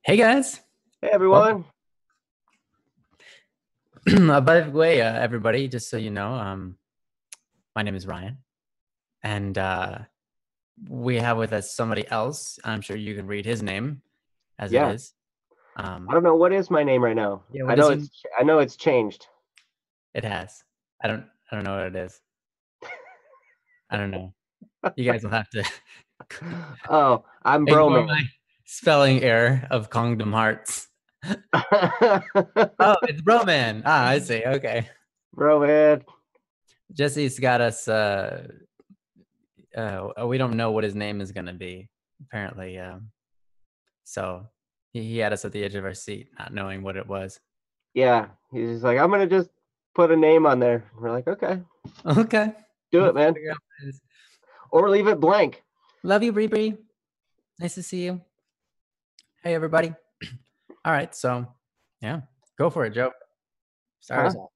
Hey guys. Hey Well, everyone. by the way, everybody, just so you know, my name is Ryan, and we have with us somebody else. I'm sure you can read his name as it Yeah, is. I Um, don't know what is my name right now. yeah, what I does know he? it's changed. It has. I don't know what it is. I don't know. You guys will have to Oh, I'm ignore my Broman. spelling error of Kingdom Hearts. Oh, it's Broman. Ah, I see. Okay, Broman. Jesse's got us. We don't know what his name is gonna be. Apparently, so he had us at the edge of our seat, not knowing what it was. Yeah, he's just like, I'm gonna just put a name on there. We're like, okay, Okay. do We'll it, man. figure out what it is. Or leave it blank. Love you, Bree Bree. Nice to see you. Hey, everybody. All right. So, yeah, go for it, Joe. Start us Huh? off.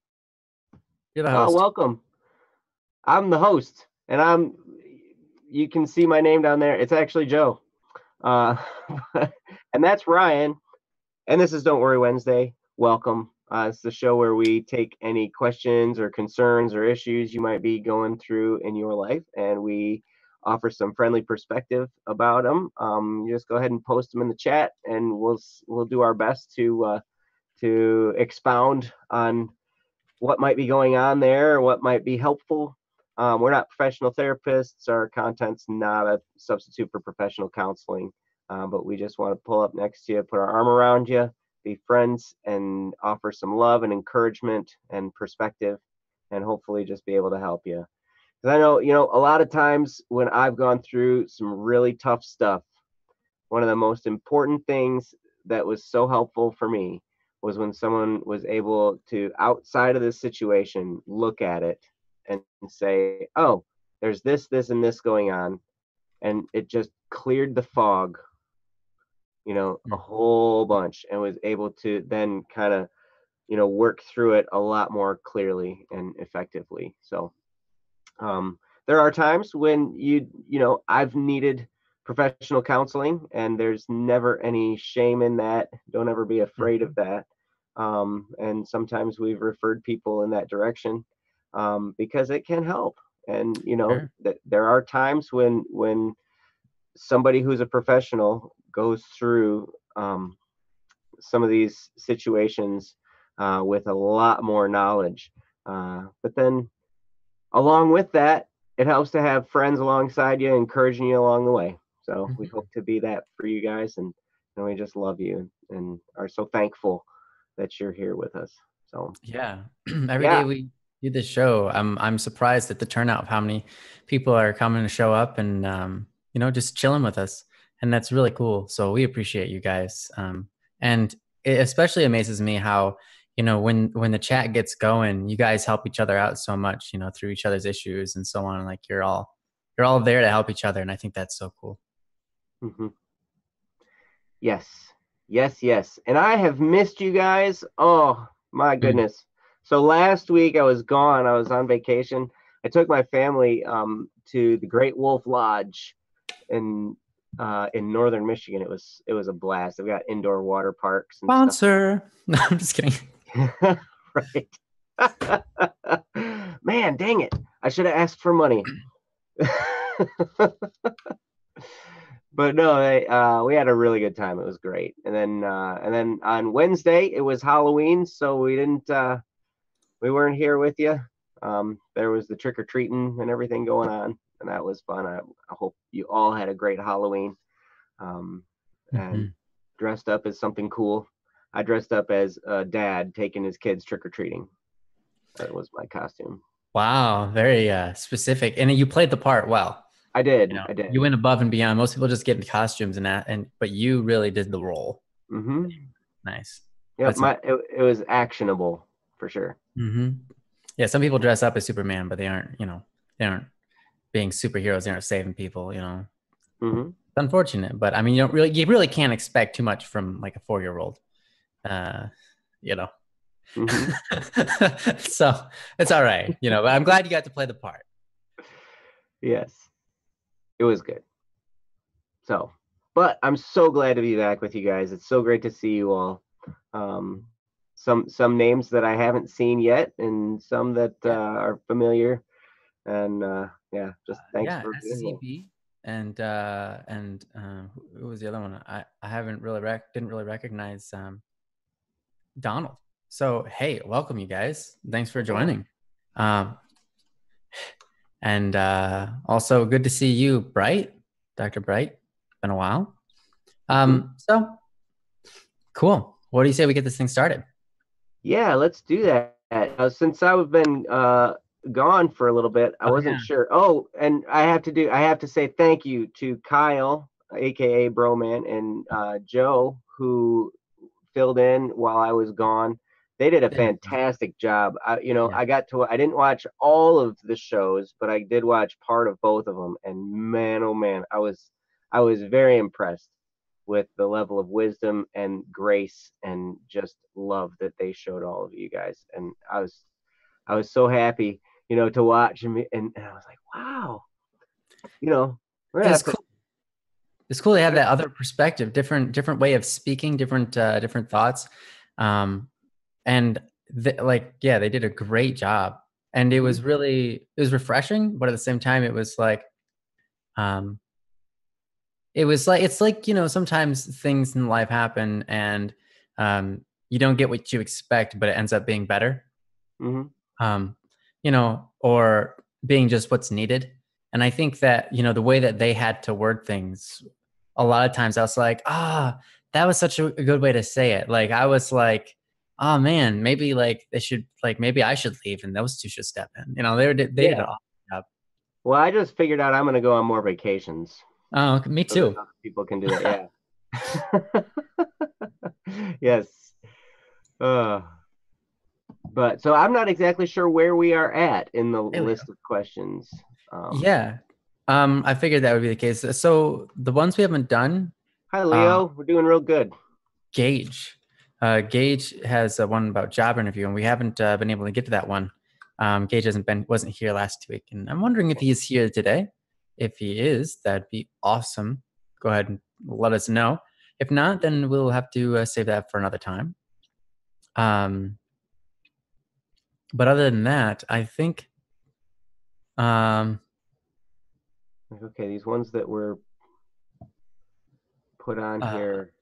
You're the Oh, host. welcome. I'm the host, and you can see my name down there. It's actually Joe. Uh, and that's Ryan. And this is Don't Worry Wednesday. Welcome. It's the show where we take any questions or concerns or issues you might be going through in your life, and we offer some friendly perspective about them. You just go ahead and post them in the chat, and we'll do our best to expound on what might be going on there, or what might be helpful. We're not professional therapists. Our content's not a substitute for professional counseling, but we just want to pull up next to you, put our arm around you, be friends, and offer some love and encouragement and perspective, and hopefully just be able to help you. Because I know, a lot of times when I've gone through some really tough stuff, one of the most important things that was so helpful for me was when someone was able to, outside of this situation, look at it and say, oh, there's this and this going on. And it just cleared the fog, a Mm. whole bunch, and was able to then kind of, work through it a lot more clearly and effectively. So there are times when I've needed professional counseling, and there's never any shame in that. Don't ever be afraid Mhm. of that. And sometimes we've referred people in that direction, because it can help. And Sure. that there are times when somebody who's a professional goes through some of these situations with a lot more knowledge. But then along with that, it helps to have friends alongside you, encouraging you along the way. So we Mhm. hope to be that for you guys, and we just love you and are so thankful that you're here with us. So Yeah. Every yeah, day we do this show, I'm surprised at the turnout of how many people are coming to show up and just chilling with us. And that's really cool. So we appreciate you guys. And it especially amazes me how, when the chat gets going, you guys help each other out so much, through each other's issues and so on. Like you're all there to help each other. And I think that's so cool. hmm yes, yes, yes. And I have missed you guys. Oh my Mm. goodness. So last week I was gone. I was on vacation. I took my family to the Great Wolf Lodge in northern Michigan. It was a blast. They've got indoor water parks and stuff. Sponsor. No, I'm just kidding. Right. Man, dang it. I should have asked for money. But no, we had a really good time. It was great. And then on Wednesday it was Halloween, so we weren't here with you. There was the trick or treating and everything going on, and that was fun. I hope you all had a great Halloween. Um, and Mhm. dressed up as something cool. I dressed up as a dad taking his kids trick or treating. That was my costume. Wow, very specific. And you played the part well. I did. You know, I you did. went above and beyond. Most people just get in costumes and that, but you really did the role. Mm-hmm. Nice. Yep. That's It was actionable for sure. Yeah. Some people dress up as Superman, but they aren't being superheroes. They aren't saving people. Mm-hmm. It's unfortunate, but I mean, you really can't expect too much from like a 4-year-old. Uh, you know. Mm-hmm. So it's all right. But I'm glad you got to play the part. Yes, it was good. So, But I'm so glad to be back with you guys. It's so great to see you all. Um, some names that I haven't seen yet, and some that Yeah. are familiar. And yeah, just thanks Yeah, for being here. SZB and who was the other one? I haven't really didn't really recognize Donald. So hey, welcome you guys. Thanks for Yeah. joining. Um, and also good to see you, Bright, Dr. Bright. Been a while. Mhm. So cool. What do you say we get this thing started? Yeah, let's do that. Since I've been gone for a little bit, I Oh wasn't yeah, sure. Oh, and I have to say thank you to Kyle, aka Broman, and Joe, who filled in while I was gone. They did a there we go. fantastic job. Yeah, I didn't watch all of the shows, but I did watch part of both of them. And man, oh man, I was very impressed with the level of wisdom and grace and just love that they showed all of you guys. And I was so happy, to watch and I was like, wow, we're gonna it's have to. cool. It's cool to have that other perspective, different way of speaking, different thoughts, and like yeah, they did a great job, and Mhm, it was refreshing, but at the same time, it was like, um, it's like sometimes things in life happen, and you don't get what you expect, but it ends up being better, mhm, um, or being just what's needed. And I think that, the way that they had to word things, a lot of times I was like, that was such a good way to say it. Like, I was like, oh man, maybe like they should, like, maybe I should leave and those two should step in. They did an yeah. awesome job. Well, I just figured out I'm gonna go on more vacations Oh, me so that too. other people can do that. Yeah. Yes. Uh, but so I'm not exactly sure where we are at in the Hey, Leo. list of questions. Um, Yeah. I figured that would be the case. So the ones we haven't done, Hi, uh, Leo. We're doing real good. Gage. Gage has one about job interview, and we haven't been able to get to that one. Gage wasn't here last week, and I'm wondering if he is here today. If he is, that'd be awesome. Go ahead and let us know. If not, then we'll have to save that for another time. Um, but other than that, I think um, Okay, these ones that were put on uh, here.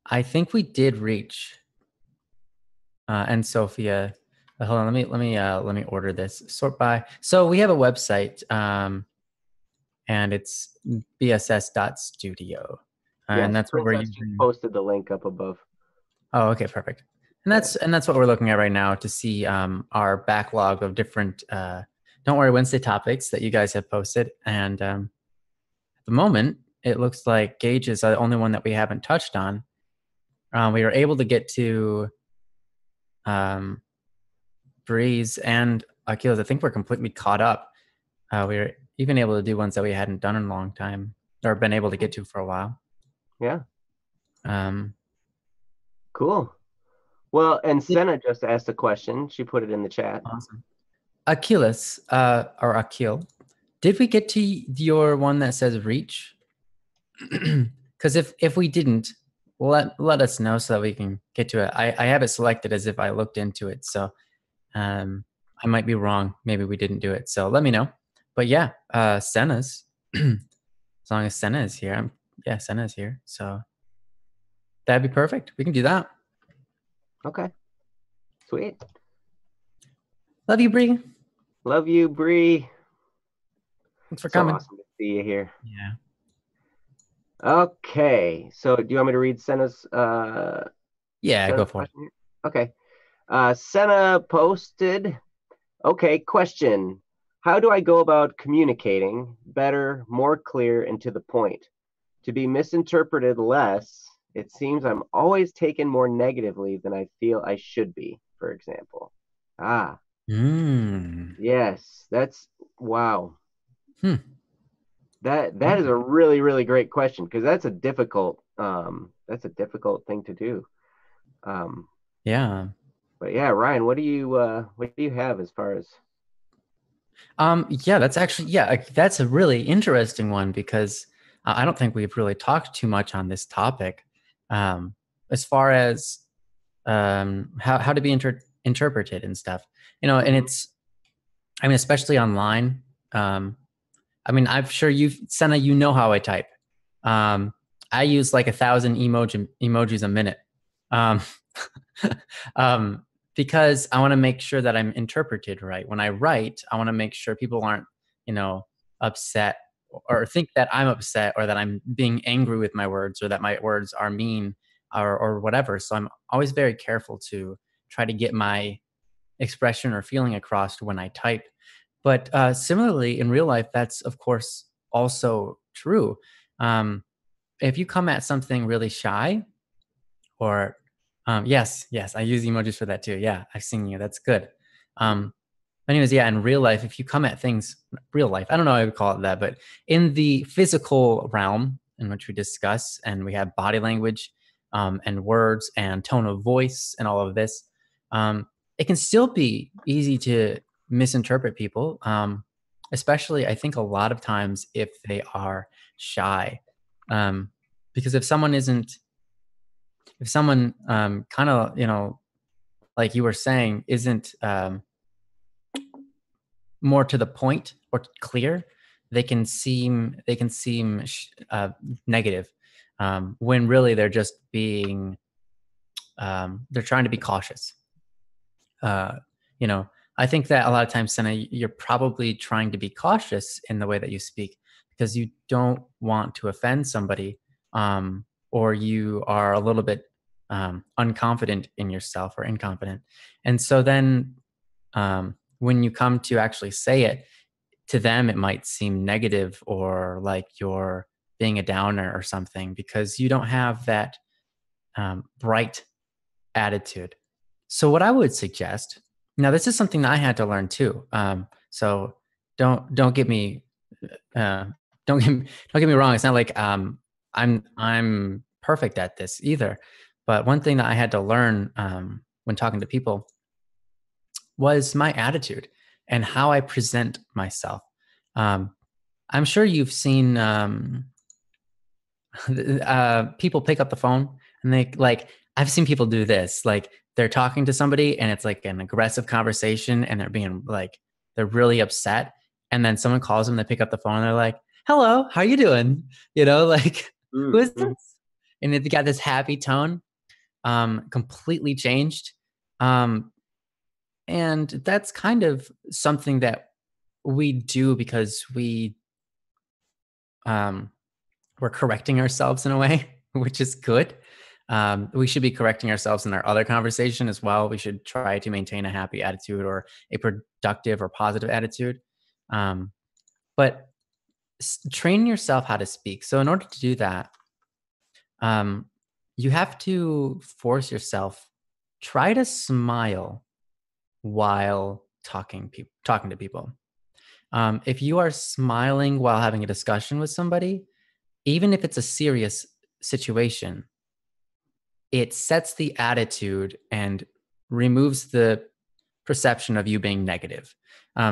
I think we did reach. And Sophia, hold on, let me order this. Sort by. So we have a website. And it's bss.studio. And Yes, that's what we're Princess just using. posted the link up above. Oh, okay, perfect. And Yeah. that's what we're looking at right now to see our backlog of different Don't Worry Wednesday topics that you guys have posted. And at the moment, it looks like Gage is the only one that we haven't touched on. We were able to get to um, Breeze and Achilles. I think we're completely caught up. We were even able to do ones that we hadn't done in a long time or been able to get to for a while. Yeah. Um, Cool. Well, and Senna just asked a question. She put it in the chat. Awesome. Achilles, or Akil, did we get to your one that says reach? Because if we didn't, let us know so that we can get to it. I have it selected as if I looked into it, so I might be wrong. Maybe we didn't do it. So let me know. But yeah, Senna's, as long as Senna is here, yeah, Senna is here. So that'd be perfect. We can do that. Okay. Sweet. Love you, Bree. Love you, Bree. Thanks for So coming. awesome to see you here. Yeah. Okay. So do you want me to read Yeah, go Senna's for it. question here? Okay. Senna posted, okay, question. How do I go about communicating better, more clear, and to the point? To be misinterpreted less, it seems I'm always taken more negatively than I feel I should be, for example. Ah, Mm. yes, that's wow. Hmm. That is a really, really great question because that's a difficult thing to do. Um, Yeah. but yeah, Ryan, what do you have as far as Yeah, that's actually, yeah, that's a really interesting one because I don't think we've really talked too much on this topic, um, as far as how to be interpreted and stuff. And Mhm. it's, I mean, especially online. Um, I mean, I'm sure Senna, how I type. Um, I use like 1,000 emojis a minute. Um, um, because I want to make sure that I'm interpreted right. When I write, I want to make sure people aren't, you know, upset or think that I'm upset or that I'm being angry with my words or that my words are mean or whatever. So I'm always very careful to try to get my expression or feeling across when I type. But similarly, in real life, that's of course also true. Um, if you come at something really shy, or yes, I use emojis for that too. Yeah, I've seen you. That's good. Mhm. Um, Anyways, yeah, in real life, if you come at things, real life, I don't know how I would call it that, but in the physical realm in which we discuss and we have body language, and words and tone of voice and all of this, um, it can still be easy to misinterpret people, especially I think a lot of times if they are shy. Um, because if someone kind of, like you were saying, isn't more to the point or clear, they can seem negative, when really they're just being they're trying to be cautious. Uh, you know, I think that a lot of times, Senna, you're probably trying to be cautious in the way that you speak because you don't want to offend somebody, or you are a little bit unconfident in yourself or incompetent, and so then when you come to actually say it to them, it might seem negative or like you're being a downer or something because you don't have that bright attitude. So, what I would suggest now, this is something that I had to learn too. So, don't get me uh, don't get me wrong. It's not like I'm perfect at this either. But one thing that I had to learn when talking to people was my attitude and how I present myself. Um, I'm sure you've seen people pick up the phone and they like, I've seen people do this. Like they're talking to somebody and it's like an aggressive conversation and they're being like, they're really upset. And then someone calls them, they pick up the phone and they're like, hello, how you doing? Like, who is Mhm. this? And they got this happy tone, completely changed. Um, and that's kind of something that we do because um, we're correcting ourselves in a way, which is good. We should be correcting ourselves in our other conversation as well. We should try to maintain a happy attitude or a productive or positive attitude. Um, but train yourself how to speak. So, in order to do that, um, you have to force yourself, try to smile while talking to people. If you are smiling while having a discussion with somebody, even if it's a serious situation, it sets the attitude and removes the perception of you being negative.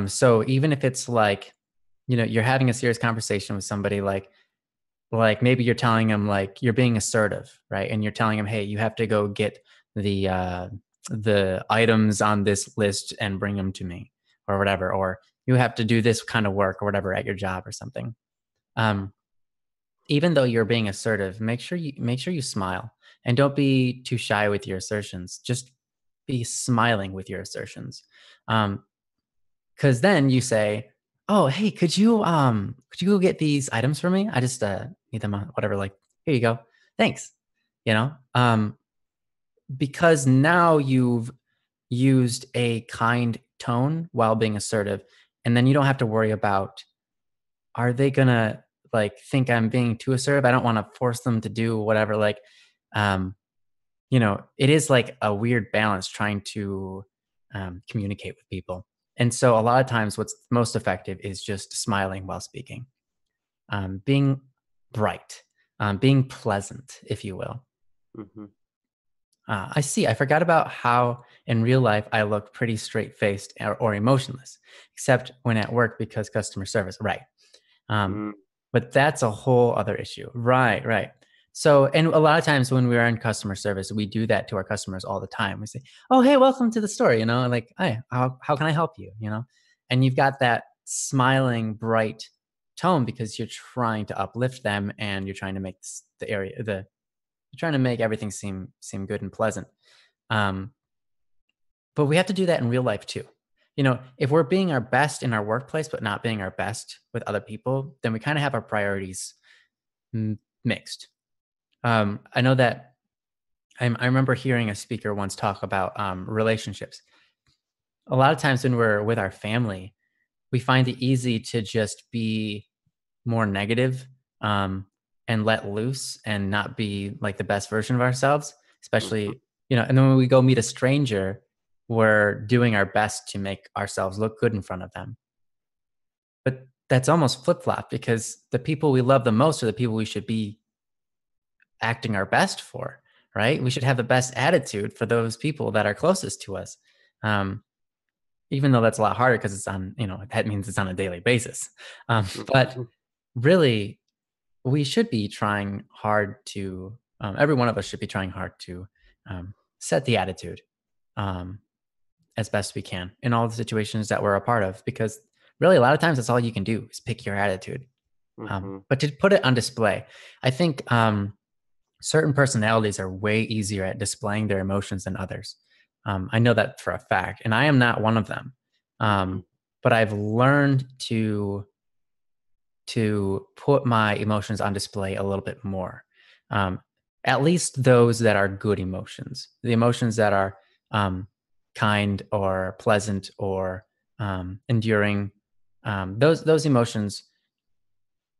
So even if it's like, you're having a serious conversation with somebody, like maybe you're telling them like you're being assertive, right? And you're telling them, hey, you have to go get the items on this list and bring them to me, or whatever, or you have to do this kind of work or whatever at your job or something. Um, Even though you're being assertive, make sure you smile and don't be too shy with your assertions. Just be smiling with your assertions. Because then you say, "Oh, hey, could you go get these items for me? I just need them on whatever. Like, here you go. Thanks." You know, because now you've used a kind tone while being assertive, and then you don't have to worry about, are they gonna like think I'm being too assertive? I don't want to force them to do whatever. Like, um, it is like a weird balance trying to communicate with people. And so a lot of times what's most effective is just smiling while speaking, being bright, being pleasant, if you will. Mhm. I see. I forgot about how in real life I look pretty straight faced or emotionless, except when at work because customer service. Right. Um, Mm. But that's a whole other issue. Right, right. So, and a lot of times when we're in customer service, we do that to our customers all the time. We say, "Oh, hey, welcome to the store," like, "Hey, how can I help you?" And you've got that smiling, bright tone because you're trying to uplift them and you're trying to make you're trying to make everything seem good and pleasant. Um, but we have to do that in real life too. If we're being our best in our workplace, but not being our best with other people, then we kind of have our priorities mixed. I know that I remember hearing a speaker once talk about relationships. A lot of times when we're with our family, we find it easy to just be more negative um, and let loose and not be like the best version of ourselves, Mhm, especially, and then when we go meet a stranger, we're doing our best to make ourselves look good in front of them. But that's almost flip flop because the people we love the most are the people we should be acting our best for, right? We should have the best attitude for those people that are closest to us. Um, Even though that's a lot harder because that means it's on a daily basis. But mhm, really, we should be trying hard to, every one of us should be trying hard to set the attitude um, as best we can in all the situations that we're a part of, because really a lot of times that's all you can do is pick your attitude. mhm, But to put it on display, I think certain personalities are way easier at displaying their emotions than others. I know that for a fact, and I am not one of them. mhm, Um, but I've learned to put my emotions on display a little bit more. Um, at least those that are good emotions, the emotions that are kind or pleasant or enduring. Those emotions,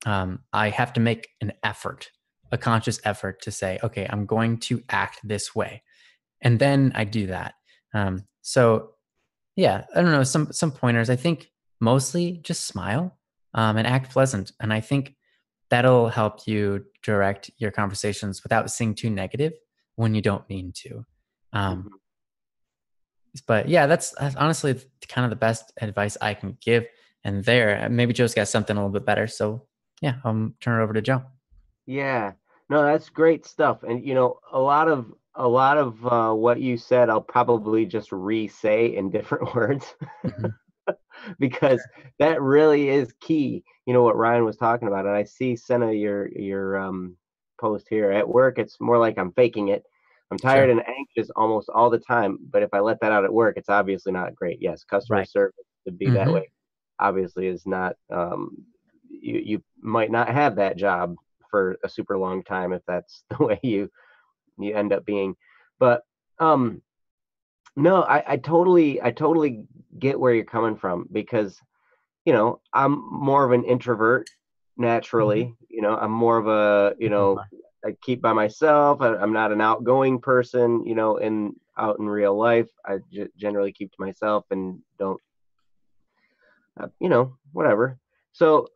I have to make an effort, a conscious effort to say, okay, I'm going to act this way, and then I do that. So yeah, I don't know, some pointers. I think mostly just smile and act pleasant, and I think that'll help you direct your conversations without seeming too negative when you don't mean to. Um, mhm. but yeah, that's honestly kind of the best advice I can give. And there, maybe Joe's got something a little bit better. So yeah, I'll turn it over to Joe. Yeah. No, that's great stuff. And a lot of what you said, I'll probably just re-say in different words Hmm. because that really is key. You know what Ryan was talking about, and I see Senna your post here at work. It's more like I'm faking it. I'm tired Sure. and anxious almost all the time, but if I let that out at work, it's obviously not great. Yes, customer Right. service to be that Hmm. way obviously is not. You might not have that job for a super long time if that's the way you end up being. But um no, I totally get where you're coming from because I'm more of an introvert Hmm. naturally. I'm more of a, People are. I keep by myself. I'm not an outgoing person, in out in real life. I generally keep to myself and don't, whatever. So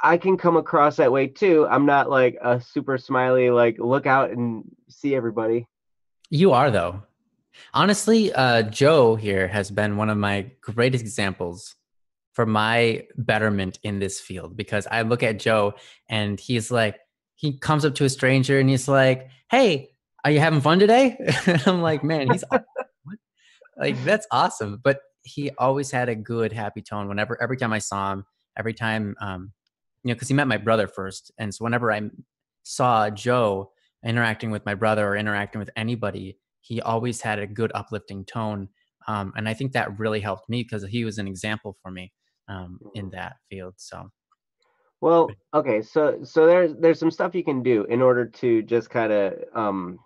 I can come across that way too. I'm not like a super smiley, like look out and see everybody. You are though. Honestly, Joe here has been one of my greatest examples for my betterment in this field, because I look at Joe and he comes up to a stranger and he's like, "Hey, are you having fun today?" And I'm like, "Man, what? Like, that's awesome." But he always had a good, happy tone every time I saw him, every time, because he met my brother first. And so whenever I saw Joe interacting with my brother or interacting with anybody, he always had a good, uplifting tone. And I think that really helped me because he was an example for me in Mhm. that field. So, Well, okay, so there's some stuff you can do in order to just kind of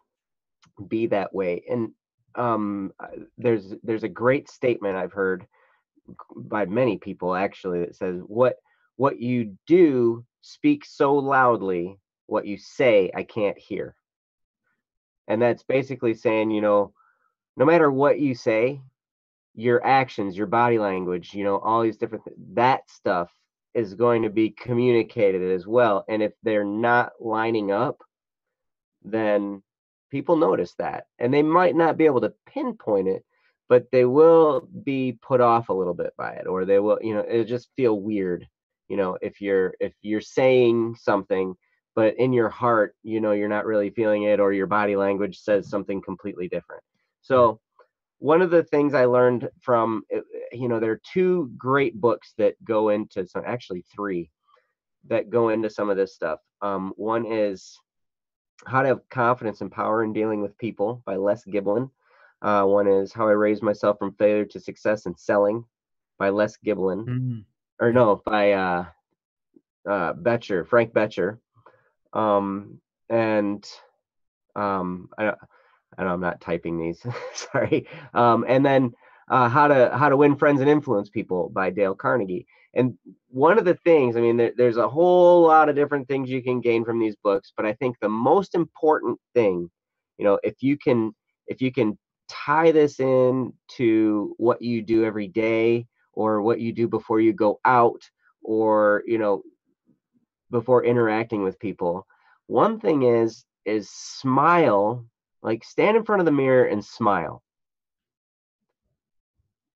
be that way. And there's a great statement I've heard by many people actually that says what you do speaks so loudly, what you say I can't hear. And that's basically saying, no matter what you say, your actions, your body language, all these different that stuff is going to be communicated as well. And if they're not lining up, then people notice that. And they might not be able to pinpoint it, but they will be put off a little bit by it, or they will, it'll just feel weird, if you're saying something, but in your heart, you're not really feeling it, or your body language says something completely different. So one of the things I learned from, there are two great books that go into some, actually three, that go into some of this stuff. One is How to Have Confidence and Power in Dealing with People by Les Giblin. One is How I Raised Myself from Failure to Success in Selling by Les Giblin. Mm. Or no, by Frank Betcher. And I know I'm not typing these. Sorry. And then How to Win Friends and Influence People by Dale Carnegie. And one of the things, I mean, there's a whole lot of different things you can gain from these books, but I think the most important thing, if you can tie this in to what you do every day, or what you do before you go out, or before interacting with people, one thing is smile. Like, stand in front of the mirror and smile.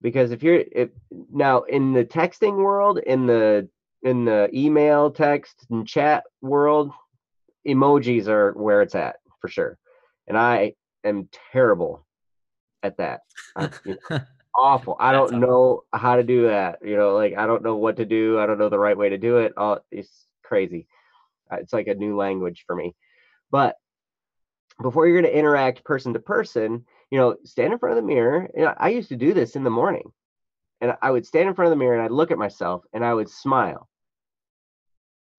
Because if now in the texting world, in the email, text, and chat world, emojis are where it's at for sure. And I am terrible at that. Awful. I That's don't all. know how to do that. Like, I don't know what to do. I don't know the right way to do it. It's crazy. It's like a new language for me. But before you're going to interact person to person, stand in front of the mirror. I used to do this in the morning, and I would stand in front of the mirror and I'd look at myself and I would smile.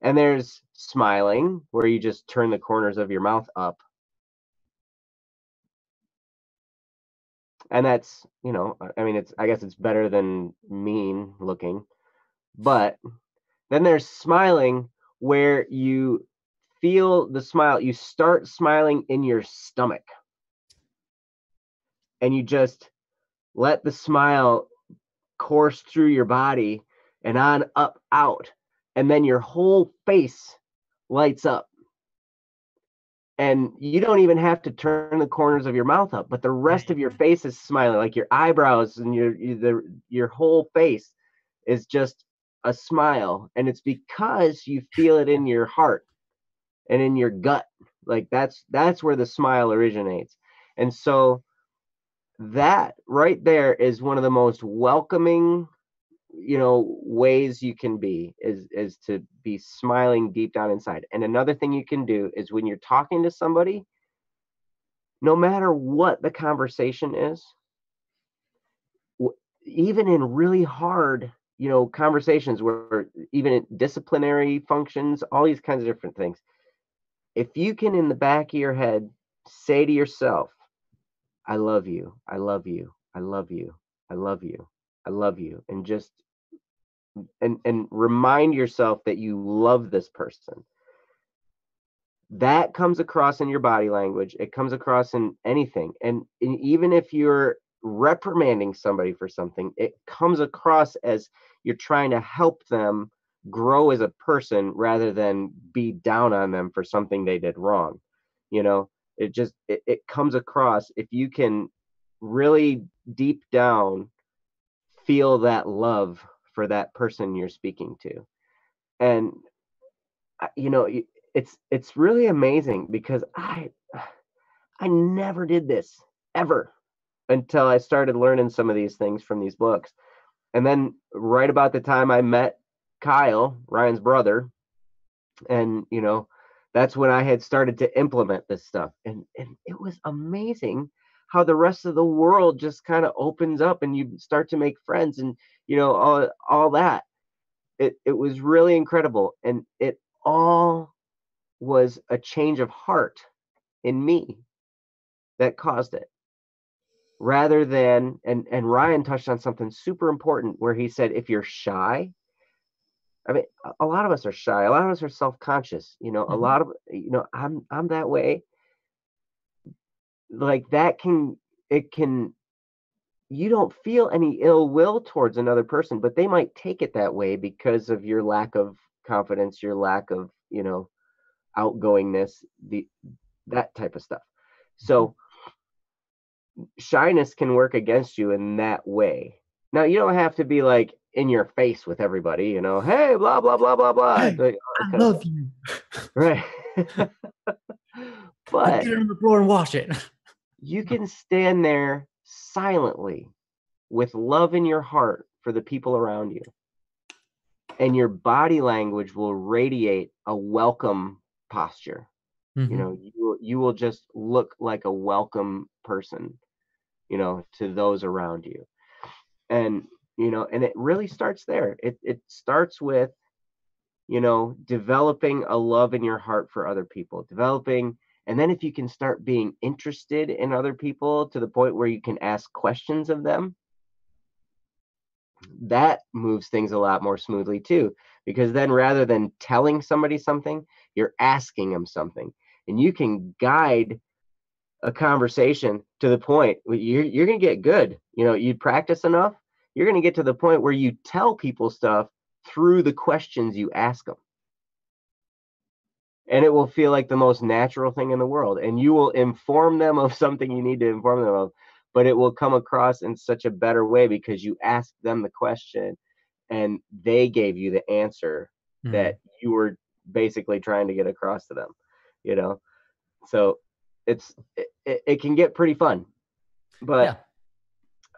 And there's smiling where you just turn the corners of your mouth up. And that's, I mean, I guess it's better than mean looking. But then there's smiling where you feel the smile. You start smiling in your stomach, and you just let the smile course through your body and on up out, and then your whole face lights up, and you don't even have to turn the corners of your mouth up, but the rest of your face is smiling, like your eyebrows and your whole face is just a smile. And it's because you feel it in your heart and in your gut. Like, that's where the smile originates. And so that right there is one of the most welcoming ways you can be, is to be smiling deep down inside. And another thing you can do is, when you're talking to somebody, no matter what the conversation is, even in really hard conversations, where even in disciplinary functions, all these kinds of different things, if you can, in the back of your head, say to yourself, I love you, I love you, I love you, I love you, I love you, and just and remind yourself that you love this person, that comes across in your body language. It comes across in anything. And even if you're reprimanding somebody for something, it comes across as you're trying to help them grow as a person, rather than be down on them for something they did wrong. It comes across, if you can really deep down feel that love for that person you're speaking to. And it's really amazing, because I never did this ever until I started learning some of these things from these books. And then right about the time I met Kyle, Ryan's brother, and that's when I had started to implement this stuff. And it was amazing how the rest of the world just kind of opens up, and you start to make friends, and all that. It was really incredible, and it all was a change of heart in me that caused it, rather than, and Ryan touched on something super important, where he said, if you're shy, I mean, a lot of us are shy, a lot of us are self-conscious, a Mhm. lot of, I'm that way. Like, it can, you don't feel any ill will towards another person, but they might take it that way because of your lack of confidence, your lack of outgoingness, that type of stuff. So shyness can work against you in that way. Now, you don't have to be like in your face with everybody, you know, hey, blah, blah, blah, blah, blah, Hey, like, all this I kind of love stuff. you. Right. Now But get it on the floor and wash it. you can stand there silently with love in your heart for the people around you, and your body language will radiate a welcome posture. You Mm-hmm. know, you will just look like a welcome person, you know, to those around you. And, you know, and it really starts there. It starts with, you know, developing a love in your heart for other people, developing, and then if you can start being interested in other people to the point where you can ask questions of them, that moves things a lot more smoothly too. Because then rather than telling somebody something, you're asking them something. And you can guide a conversation to the point where you're going to get good. You know, you practice enough, you're going to get to the point where you tell people stuff through the questions you ask them. And it will feel like the most natural thing in the world. And you will inform them of something you need to inform them of, but it will come across in such a better way because you asked them the question and they gave you the answer Mm. that you were basically trying to get across to them, you know? So it can get pretty fun. But Yeah.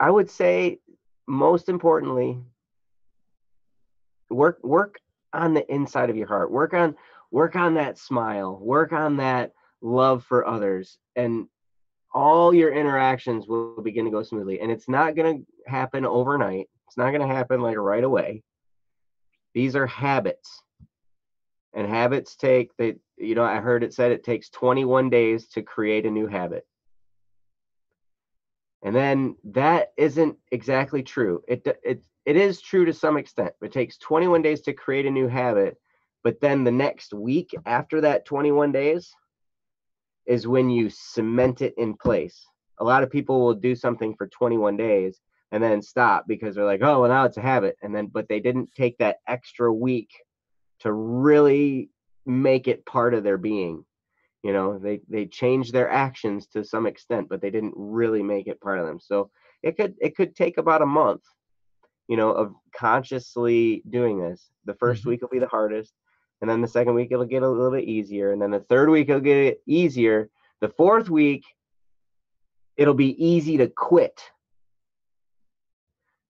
I would say most importantly, work on the inside of your heart. Work on that smile. Work on that love for others, and all your interactions will begin to go smoothly. And it's not going to happen overnight. It's not going to happen like right away. These are habits, and habits take they. You know, I heard it said it takes 21 days to create a new habit. And then that isn't exactly true. It is true to some extent. It takes 21 days to create a new habit, but then the next week after that 21 days is when you cement it in place. A lot of people will do something for 21 days and then stop because they're like, "Oh, well now it's a habit." And then but they didn't take that extra week to really make it part of their being. You know, they change their actions to some extent, but they didn't really make it part of them. So it could take about a month, you know, of consciously doing this. The first Mm-hmm. week will be the hardest, and then the second week it'll get a little bit easier, and then the third week it'll get easier. The fourth week it'll be easy to quit.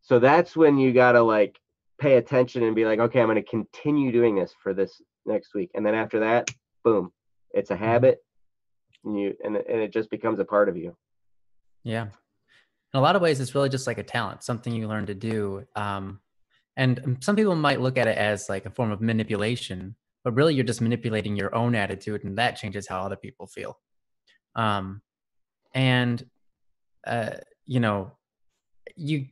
So that's when you gotta like pay attention and be like, okay, I'm going to continue doing this for this next week, and then after that, boom, it's a Mm-hmm. habit, and it just becomes a part of you. Yeah. In a lot of ways, it's really just like a talent, something you learn to do. And some people might look at it as like a form of manipulation, but really you're just manipulating your own attitude, and that changes how other people feel. Um, and uh, you know, you,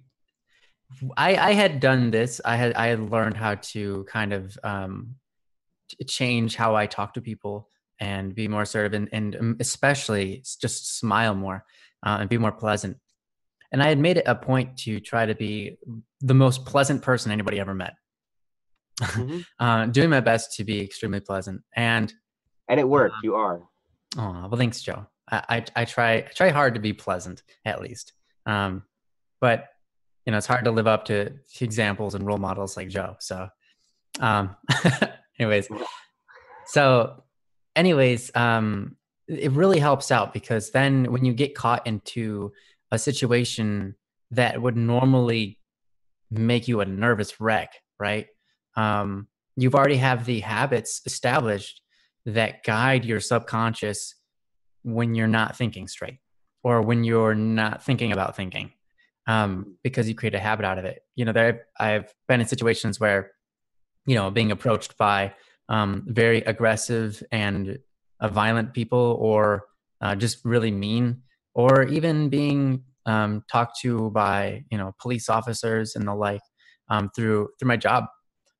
I had done this. I had learned how to kind of change how I talk to people and be more assertive, and especially just smile more and be more pleasant. And I had made it a point to try to be the most pleasant person anybody ever met. Hmm. Doing my best to be extremely pleasant. And And it worked. You are. oh, well, thanks, Joe. I try hard to be pleasant at least. But you know, it's hard to live up to examples and role models like Joe. So, um, anyways, so anyways, it really helps out because then when you get caught into a situation that would normally make you a nervous wreck, right? You've already have the habits established that guide your subconscious when you're not thinking straight or when you're not thinking about thinking, because you create a habit out of it. You know, I've been in situations where, you know, being approached by very aggressive and violent people, or just really mean, or even being talked to by, you know, police officers and the like, through my job.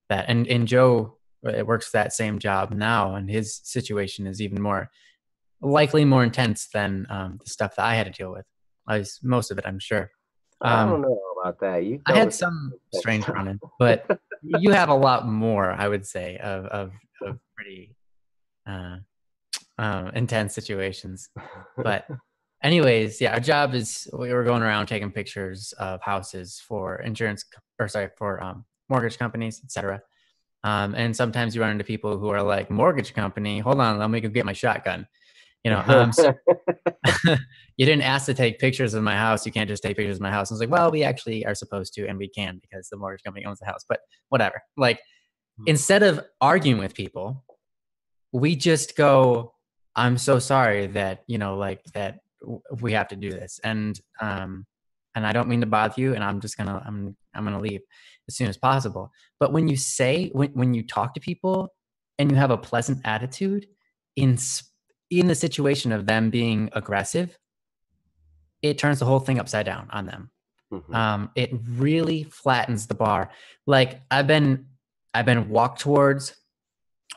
That and Joe works that same job now, and his situation is even more likely more intense than the stuff that I had to deal with. At least most of it, I'm sure. I don't Um, know about that. You've I dealt had with some some intense strange stuff. run-in, but you have a lot more, I would say, of pretty uh, intense situations. But anyways, yeah, our job is we were going around taking pictures of houses for for mortgage companies, etc. And sometimes you run into people who are like, mortgage company, hold on, let me go get my shotgun. So you didn't ask to take pictures of my house. You can't just take pictures of my house. I was like, well, we actually are supposed to, and we can because the mortgage company owns the house. But whatever. Like, instead of arguing with people, we just go, I'm so sorry that, like that we have to do this. And I don't mean to bother you, and I'm gonna leave as soon as possible. But when when you talk to people and you have a pleasant attitude in in the situation of them being aggressive, it turns the whole thing upside down on them. Mhm. It really flattens the bar. Like I've been walked towards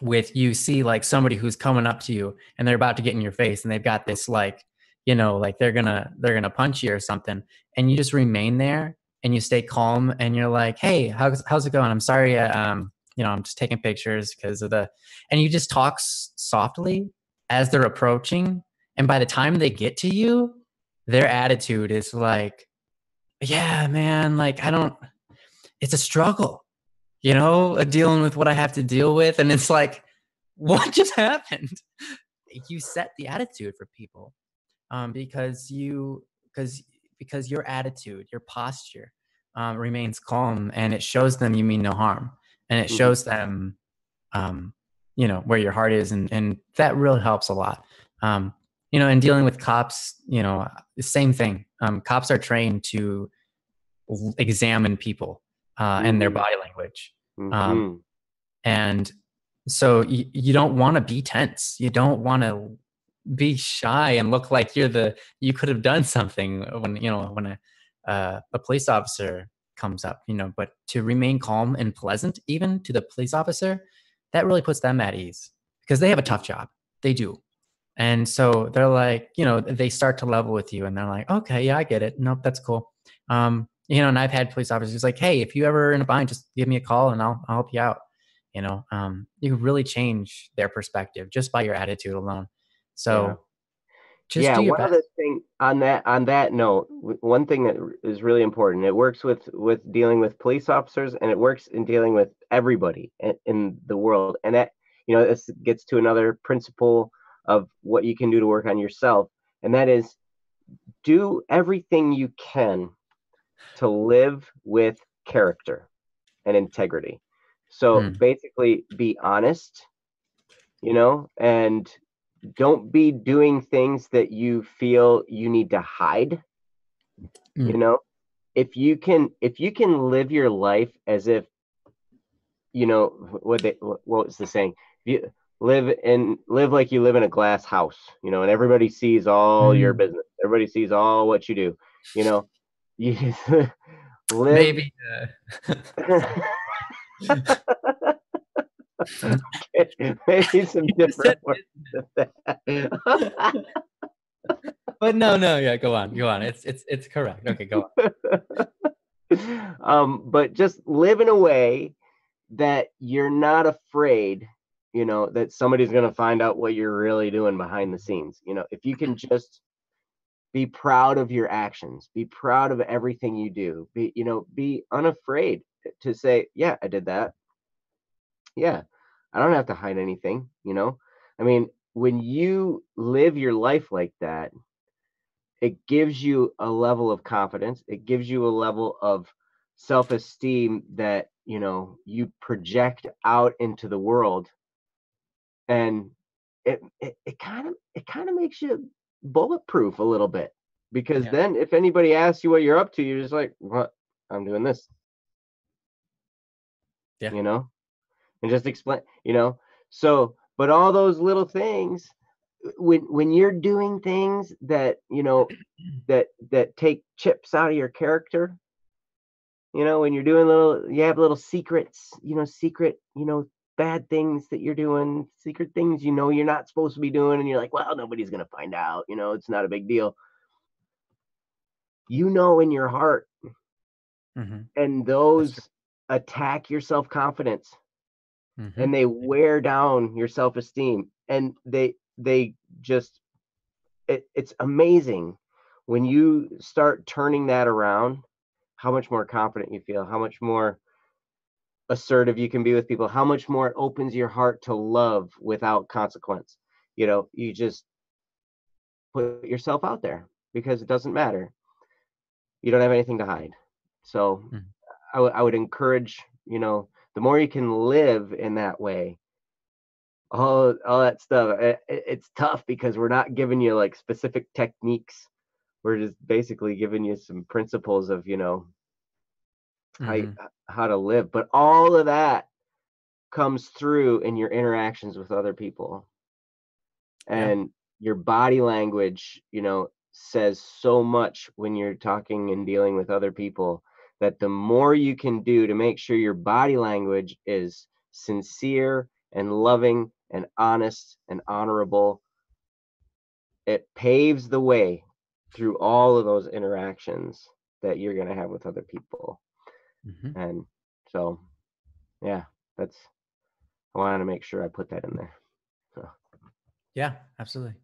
with, you see like somebody who's coming up to you and they're about to get in your face and they've got this like, like they're gonna punch you or something, and you just remain there and you stay calm and you're like, hey, how's it going? I'm sorry, I'm just taking pictures because of the, and you just talk softly as they're approaching, and by the time they get to you, their attitude is like, yeah, man, like I don't, it's a struggle, dealing with what I have to deal with. And it's like, what just happened? You set the attitude for people, because because your attitude, your posture, remains calm, and it shows them you mean no harm, and it Mhm. shows them, um, where your heart is, and that really helps a lot. And dealing with cops, the same thing. Cops are trained to examine people, and their Mhm. body language. Um, Mhm. and so you don't want to be tense. You don't want to be shy and look like you could have done something when a police officer comes up, but to remain calm and pleasant, even to the police officer, that really puts them at ease because they have a tough job. They do. And so they're like, they start to level with you and they're like, okay, yeah, I get it. Nope, that's cool. And I've had police officers like, hey, if you ever in a bind, just give me a call and I'll help you out. You really change their perspective just by your attitude alone. Yeah. So just Yeah, do your one other best. thing on that note, one thing that is really important. It works with dealing with police officers, and it works in dealing with everybody in the world. And that, this gets to another principle of what you can do to work on yourself, and that is do everything you can to live with character and integrity. So Mm, basically, be honest, and don't be doing things that you feel you need to hide. you mm, know if you can live your life as if, what was the saying, if you live like you live in a glass house, and everybody sees all your mm. business, everybody sees all what you do, you know you live. Maybe. Maybe some You said different words business. than that. But no, no, yeah, go on, go on. It's correct. Okay, go on. But just live in a way that you're not afraid, that somebody's going to find out what you're really doing behind the scenes. If you can just be proud of your actions, be proud of everything you do, be unafraid to say, yeah, I did that. Yeah, I don't have to hide anything. I mean, when you live your life like that, it gives you a level of confidence. It gives you a level of self-esteem that, you project out into the world, and it kind of makes you bulletproof a little bit, because Yeah, then if anybody asks you what you're up to, you're just like, what? I'm doing this, yeah. you know, and just explain. So, but all those little things, when you're doing things that, that take chips out of your character, when you're doing you have little secrets, secret, bad things that you're doing, secret things, you're not supposed to be doing. And you're like, well, nobody's going to find out. It's not a big deal. In your heart, Hmm. and That's true. those attack your self confidence, Hmm. and they wear down your self esteem. And they just, it's amazing when you start turning that around, how much more confident you feel, how much more assertive you can be with people, how much more it opens your heart to love without consequence. You just put yourself out there because it doesn't matter. You don't have anything to hide. So Mhm. I would encourage, the more you can live in that way, all that stuff. It's tough because we're not giving you like specific techniques. We're just basically giving you some principles of, how you, Mhm. how to live. But all of that comes through in your interactions with other people. Yeah. And your body language, says so much when you're talking and dealing with other people, that the more you can do to make sure your body language is sincere and loving and honest and honorable, it paves the way through all of those interactions that you're going to have with other people. Mhm. And so, yeah, that's, I wanted to make sure I put that in there. So, Yeah, absolutely.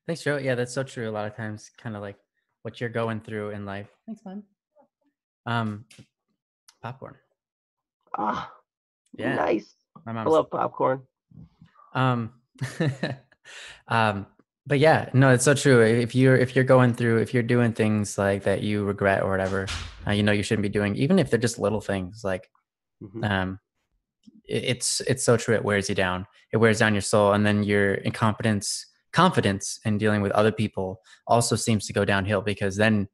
Thanks, Joe. Yeah, that's so true. A lot of times, kind of like what you're going through in life. Thanks, man. Um, Popcorn. ah, Yeah, nice. my I mom's. love popcorn. Um, um, but yeah, no, it's so true. If you're going through, if you're doing things like that you regret or whatever, you shouldn't be doing, even if they're just little things. Like, Hmm. um, it's so true. It wears you down. It wears down your soul, and then your confidence in dealing with other people also seems to go downhill because then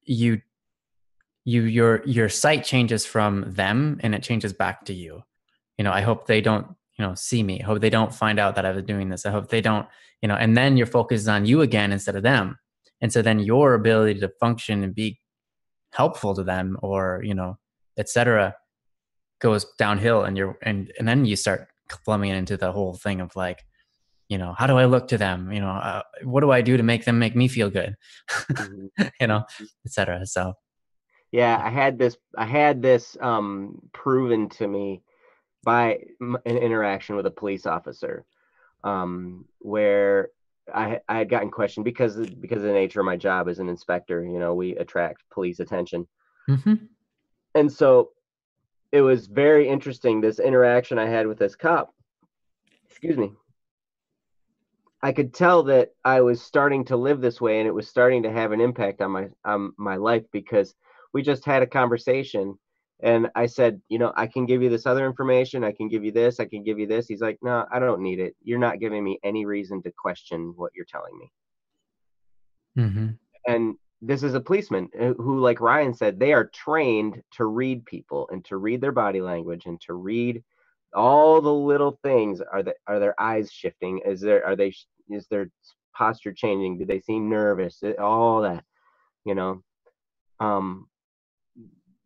you your sight changes from them and it changes back to you. I hope they don't, see me. I hope they don't find out that I was doing this. I hope they don't, and then your focus is on you again instead of them. And so then your ability to function and be helpful to them or, etc. goes downhill and then you start plumbing into the whole thing of like, how do I look to them? What do I do to make them make me feel good? Hmm. you know, Hmm. etc. So Yeah, yeah. I had this proven to me by an interaction with a police officer, where I had gotten questioned because of the nature of my job as an inspector. We attract police attention, Hmm. and so it was very interesting, this interaction I had with this cop. Excuse me. I could tell that I was starting to live this way, and it was starting to have an impact on my life, because we just had a conversation, and I said, I can give you this other information, I can give you this, I can give you this. He's like, no, I don't need it. You're not giving me any reason to question what you're telling me. Hmm. And this is a policeman who, like Ryan said, they are trained to read people and to read their body language and to read all the little things. Are their eyes shifting? Is their posture changing? Do they seem nervous? All that, you know. Um,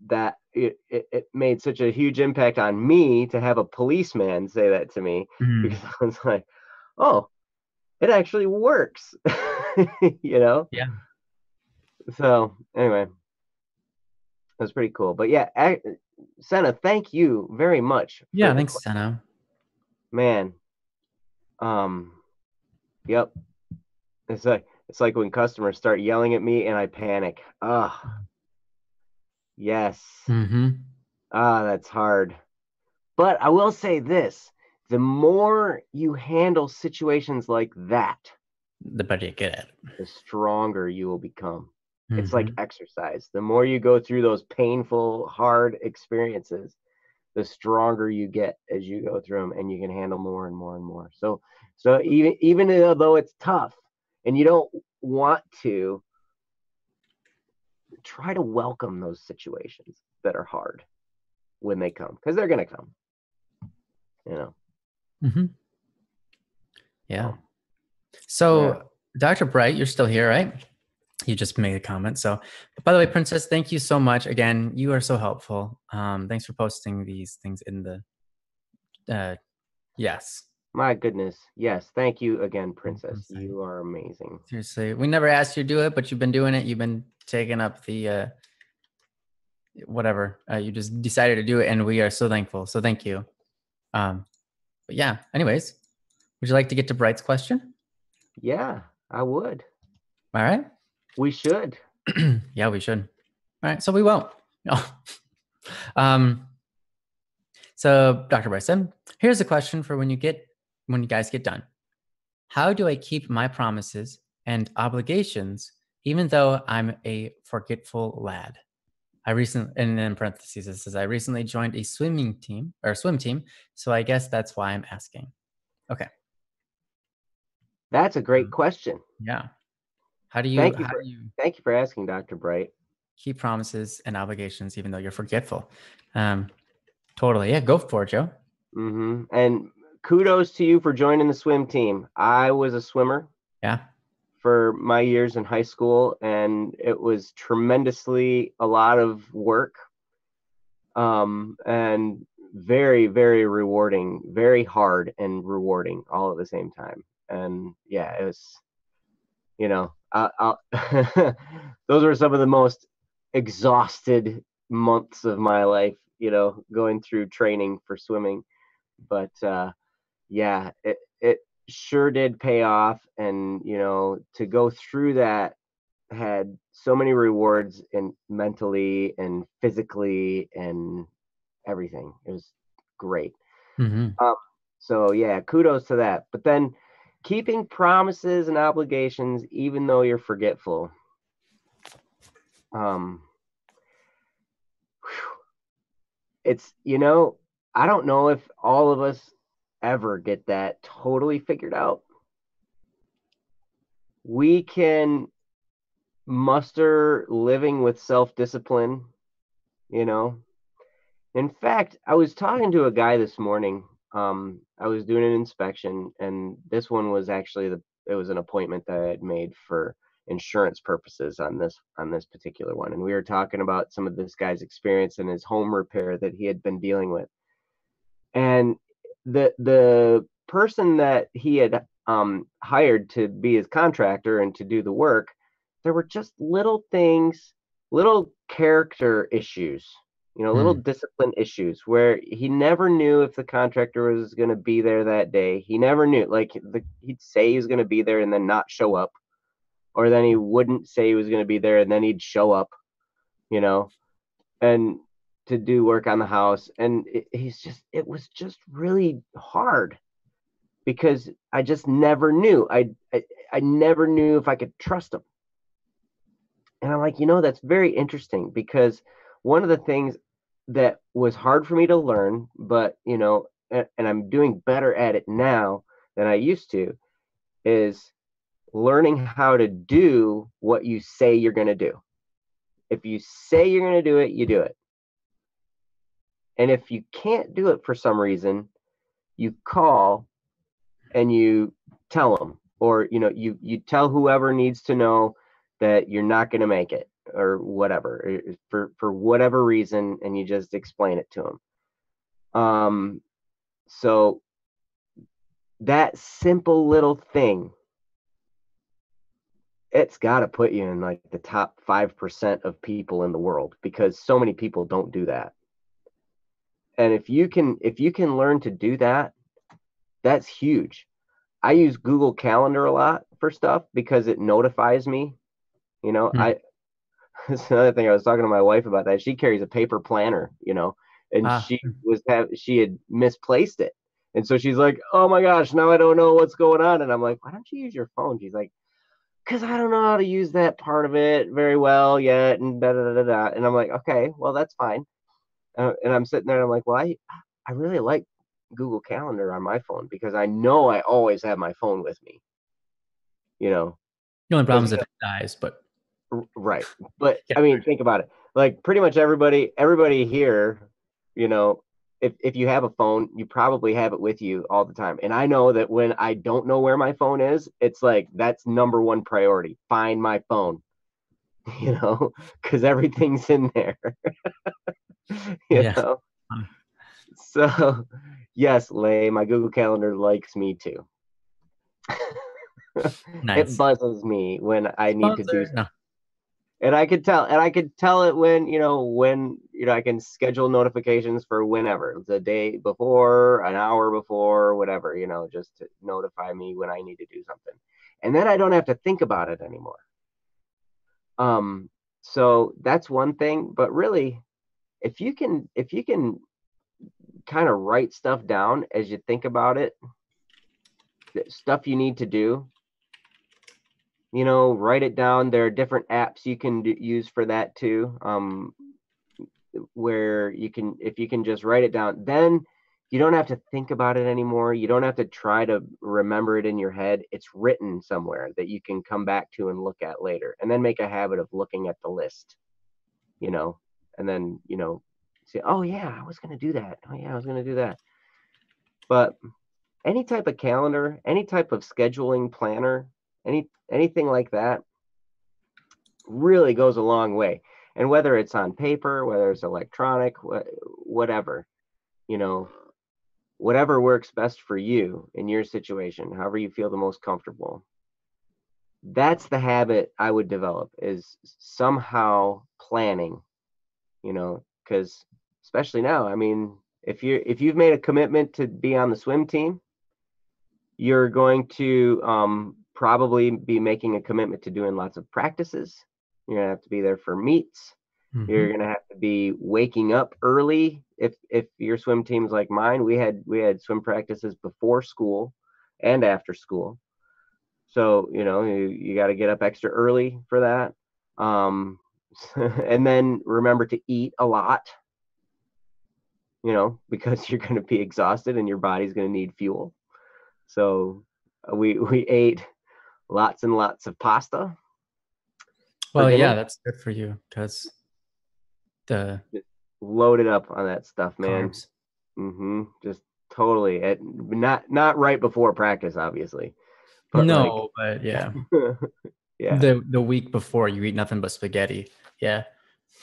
that it made such a huge impact on me to have a policeman say that to me, because Hmm. I was like, oh, it actually works, you know. Yeah. So anyway, that's pretty cool. But yeah, Senna, thank you very much for Yeah. the Thanks, Sana. man. Um, yep. It's like when customers start yelling at me and I panic. Ah, yes. Hmm. That's hard. But I will say this: the more you handle situations like that, The better you get at it. the stronger you will become. It's like Hmm. exercise. The more you go through those painful, hard experiences, the stronger you get as you go through them, and you can handle more and more and more. So even though it's tough and you don't want to, try to welcome those situations that are hard when they come, because they're going to come, you know. Hmm. Yeah. So yeah, So, Dr. Bright, you're still here, right? You just made a comment. So, by the way, Princess, thank you so much. Again, you are so helpful. Thanks for posting these things in the. Yes. my goodness, yes, thank you again, Princess. Website. You are amazing. Seriously, we never asked you to do it, but you've been doing it. You've been taking up the whatever. You just decided to do it, and we are so thankful. So, thank you. But yeah. Anyways, would you like to get to Bright's question? Yeah, I would. All right. We should. Yeah, we should. All right, so we won't. No. um, so Dr. Bryson, here's a question for when you guys get done. How do I keep my promises and obligations even though I'm a forgetful lad? I recently, and in parentheses, it says I recently joined a swim team, so I guess that's why I'm asking. Okay. That's a great question. Yeah. How do you Thank you how for do you thank you for asking, Dr. Bright. keep promises and obligations even though you're forgetful? Um, totally. Yeah, go for it, Joe. And kudos to you for joining the swim team. I was a swimmer Yeah. for my years in high school, and it was tremendously a lot of work, and very, very rewarding, very hard and rewarding all at the same time. And yeah, it was, those were some of the most exhausted months of my life, going through training for swimming. But yeah, it sure did pay off. And, to go through that had so many rewards, and mentally and physically and everything. It was great. Mm-hmm. Um, so yeah, kudos to that. But then keeping promises and obligations, even though you're forgetful. Um, it's, I don't know if all of us ever get that totally figured out. We can muster living with self-discipline, you know. In fact, I was talking to a guy this morning. I was doing an inspection, and this one was actually it was an appointment that I had made for insurance purposes on this particular one. And we were talking about some of this guy's experience in his home repair that he had been dealing with. And the person that he had hired to be his contractor and to do the work, there were just little things, little character issues, little Mm. discipline issues where he never knew if the contractor was going to be there that day. He never knew. Like he'd say he was going to be there and then not show up, or then he wouldn't say he was going to be there and then he'd show up, you know, and to do work on the house. And it was just really hard because I just never knew. I never knew if I could trust him. And I'm like, that's very interesting, because one of the things that was hard for me to learn, but, and I'm doing better at it now than I used to, is learning how to do what you say you're going to do. If you say you're going to do it, you do it. And if you can't do it for some reason, you call and you tell them, or you tell whoever needs to know that you're not going to make it, or whatever, for whatever reason, and you just explain it to them. So that simple little thing, it's got to put you in like the top 5% of people in the world, because so many people don't do that. And if you can learn to do that, that's huge. I use Google Calendar a lot for stuff because it notifies me. Mm. I That's another thing. I was talking to my wife about that. She carries a paper planner, and Ah. she had misplaced it. And so she's like, "Oh my gosh, now I don't know what's going on." And I'm like, "Why don't you use your phone?" She's like, "Because I don't know how to use that part of it very well yet." And da da da da. And I'm like, "Okay, well that's fine." And I'm sitting there and I'm like, "Well, I really like Google Calendar on my phone because I know I always have my phone with me, you know, The only problem because is if it dies, but right. But yeah. I mean, think about it. Like pretty much everybody here, if you have a phone, you probably have it with you all the time. And I know that when I don't know where my phone is, it's like that's number one priority. Find my phone, because everything's in there, you Yeah. know. So, yes, Lay, my Google Calendar likes me too. It Nice. buzzes me when I need to do. Sponsor. No. And I could tell it when I can schedule notifications for whenever, the day before, an hour before, whatever, just to notify me when I need to do something. And then I don't have to think about it anymore. So that's one thing, but really, if you can kind of write stuff down as you think about it, stuff you need to do, write it down. There are different apps you can use for that too. Where if you can just write it down, then you don't have to think about it anymore. You don't have to try to remember it in your head. It's written somewhere that you can come back to and look at later, and then make a habit of looking at the list, and then, say, oh yeah, I was going to do that. Oh yeah, I was going to do that. But any type of calendar, any type of scheduling planner, anything like that really goes a long way. And whether it's on paper, whether it's electronic, whatever, whatever works best for you in your situation, however you feel the most comfortable. That's the habit I would develop, is somehow planning, because especially now, I mean, if you've made a commitment to be on the swim team, you're going to probably be making a commitment to doing lots of practices. You're going to have to be there for meets. Mm-hmm. You're going to have to be waking up early. If your swim team's like mine, we had swim practices before school and after school. So, you got to get up extra early for that. And then remember to eat a lot, because you're going to be exhausted and your body's going to need fuel. So we ate lots and lots of pasta. Well, yeah, that's good for you, because just loaded up on that stuff, man. Mm-hmm. Just totally. Not right before practice, obviously. But no, but yeah. Yeah. The week before, you eat nothing but spaghetti. Yeah.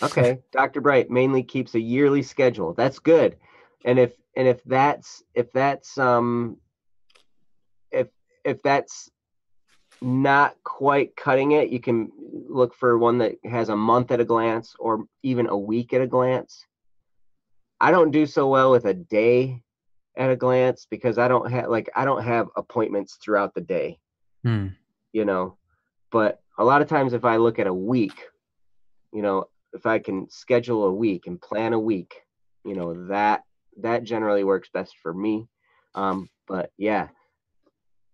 Okay. Dr. Bright mainly keeps a yearly schedule. That's good. And if that's not quite cutting it, you can look for one that has a month at a glance, or even a week at a glance. I don't do so well with a day at a glance, because I don't have appointments throughout the day. But a lot of times if I look at a week, if I can schedule a week and plan a week, that generally works best for me. But yeah,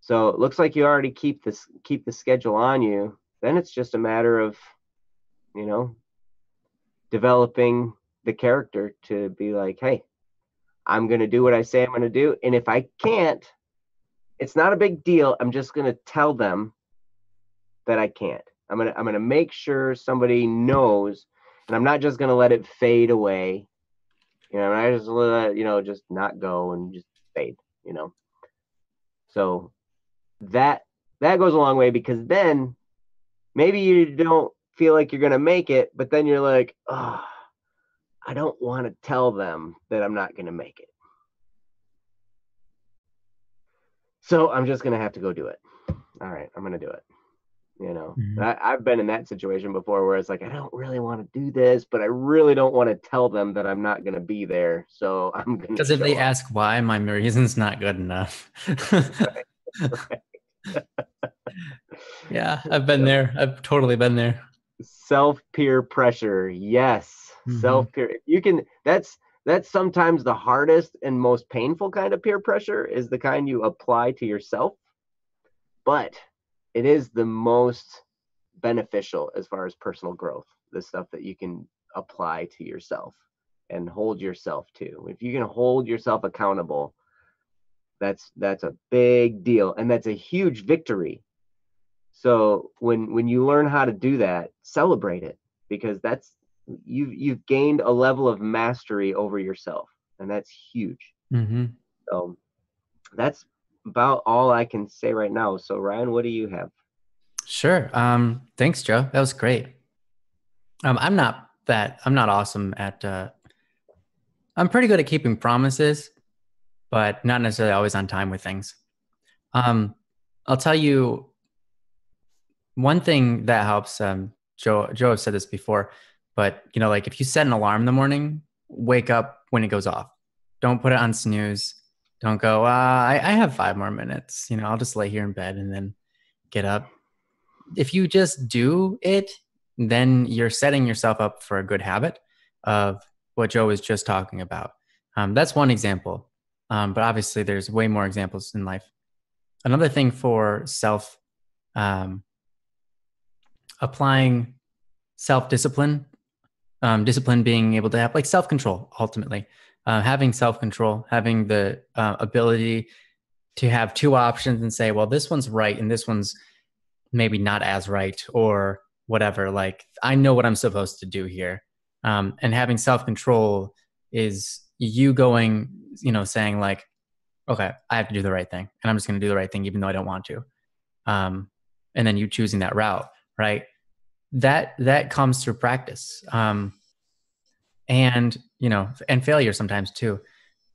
so it looks like you already keep the schedule on you. Then it's just a matter of, developing the character to be like, hey, I'm going to do what I say I'm going to do. And if I can't, it's not a big deal. I'm just going to tell them that I can't. I'm going to make sure somebody knows, and I'm not just going to let it fade away. I just let it, just not go and just fade, So that goes a long way, because then maybe you don't feel like you're going to make it, but then you're like, oh, I don't want to tell them that I'm not going to make it. So I'm just going to have to go do it. All right, I'm going to do it. Mm-hmm. I've been in that situation before, where it's like, I don't really want to do this, but I really don't want to tell them that I'm not going to be there. So I'm going to. Because if they ask why, my reason's not good enough. Right. Yeah, I've been there. I've totally been there. Self-peer pressure. Yes. Mm-hmm. Self-peer. That's sometimes the hardest and most painful kind of peer pressure, is the kind you apply to yourself. But it is the most beneficial as far as personal growth, the stuff that you can apply to yourself and hold yourself to. If you can hold yourself accountable, that's a big deal, and that's a huge victory. So when you learn how to do that, celebrate it, because that's you've gained a level of mastery over yourself, and that's huge. Mm-hmm. So that's about all I can say right now. So Ryan, what do you have? Sure. Thanks, Joe. That was great. I'm not awesome at, I'm pretty good at keeping promises, but not necessarily always on time with things. I'll tell you one thing that helps. Joe has said this before, but like if you set an alarm in the morning, wake up when it goes off. Don't put it on snooze. Don't go, I have 5 more minutes. I'll just lay here in bed and then get up. If you just do it, then you're setting yourself up for a good habit of what Joe was just talking about. That's one example. But obviously there's way more examples in life. Another thing for um, applying self-discipline, discipline being able to have like self-control, ultimately, having self-control, having the ability to have two options and say, well, this one's right and this one's maybe not as right or whatever. Like, I know what I'm supposed to do here. And having self-control is you going, saying like, okay, I have to do the right thing and I'm just going to do the right thing, even though I don't want to. Um, and then you choosing that route, right? That comes through practice. And, and failure sometimes too.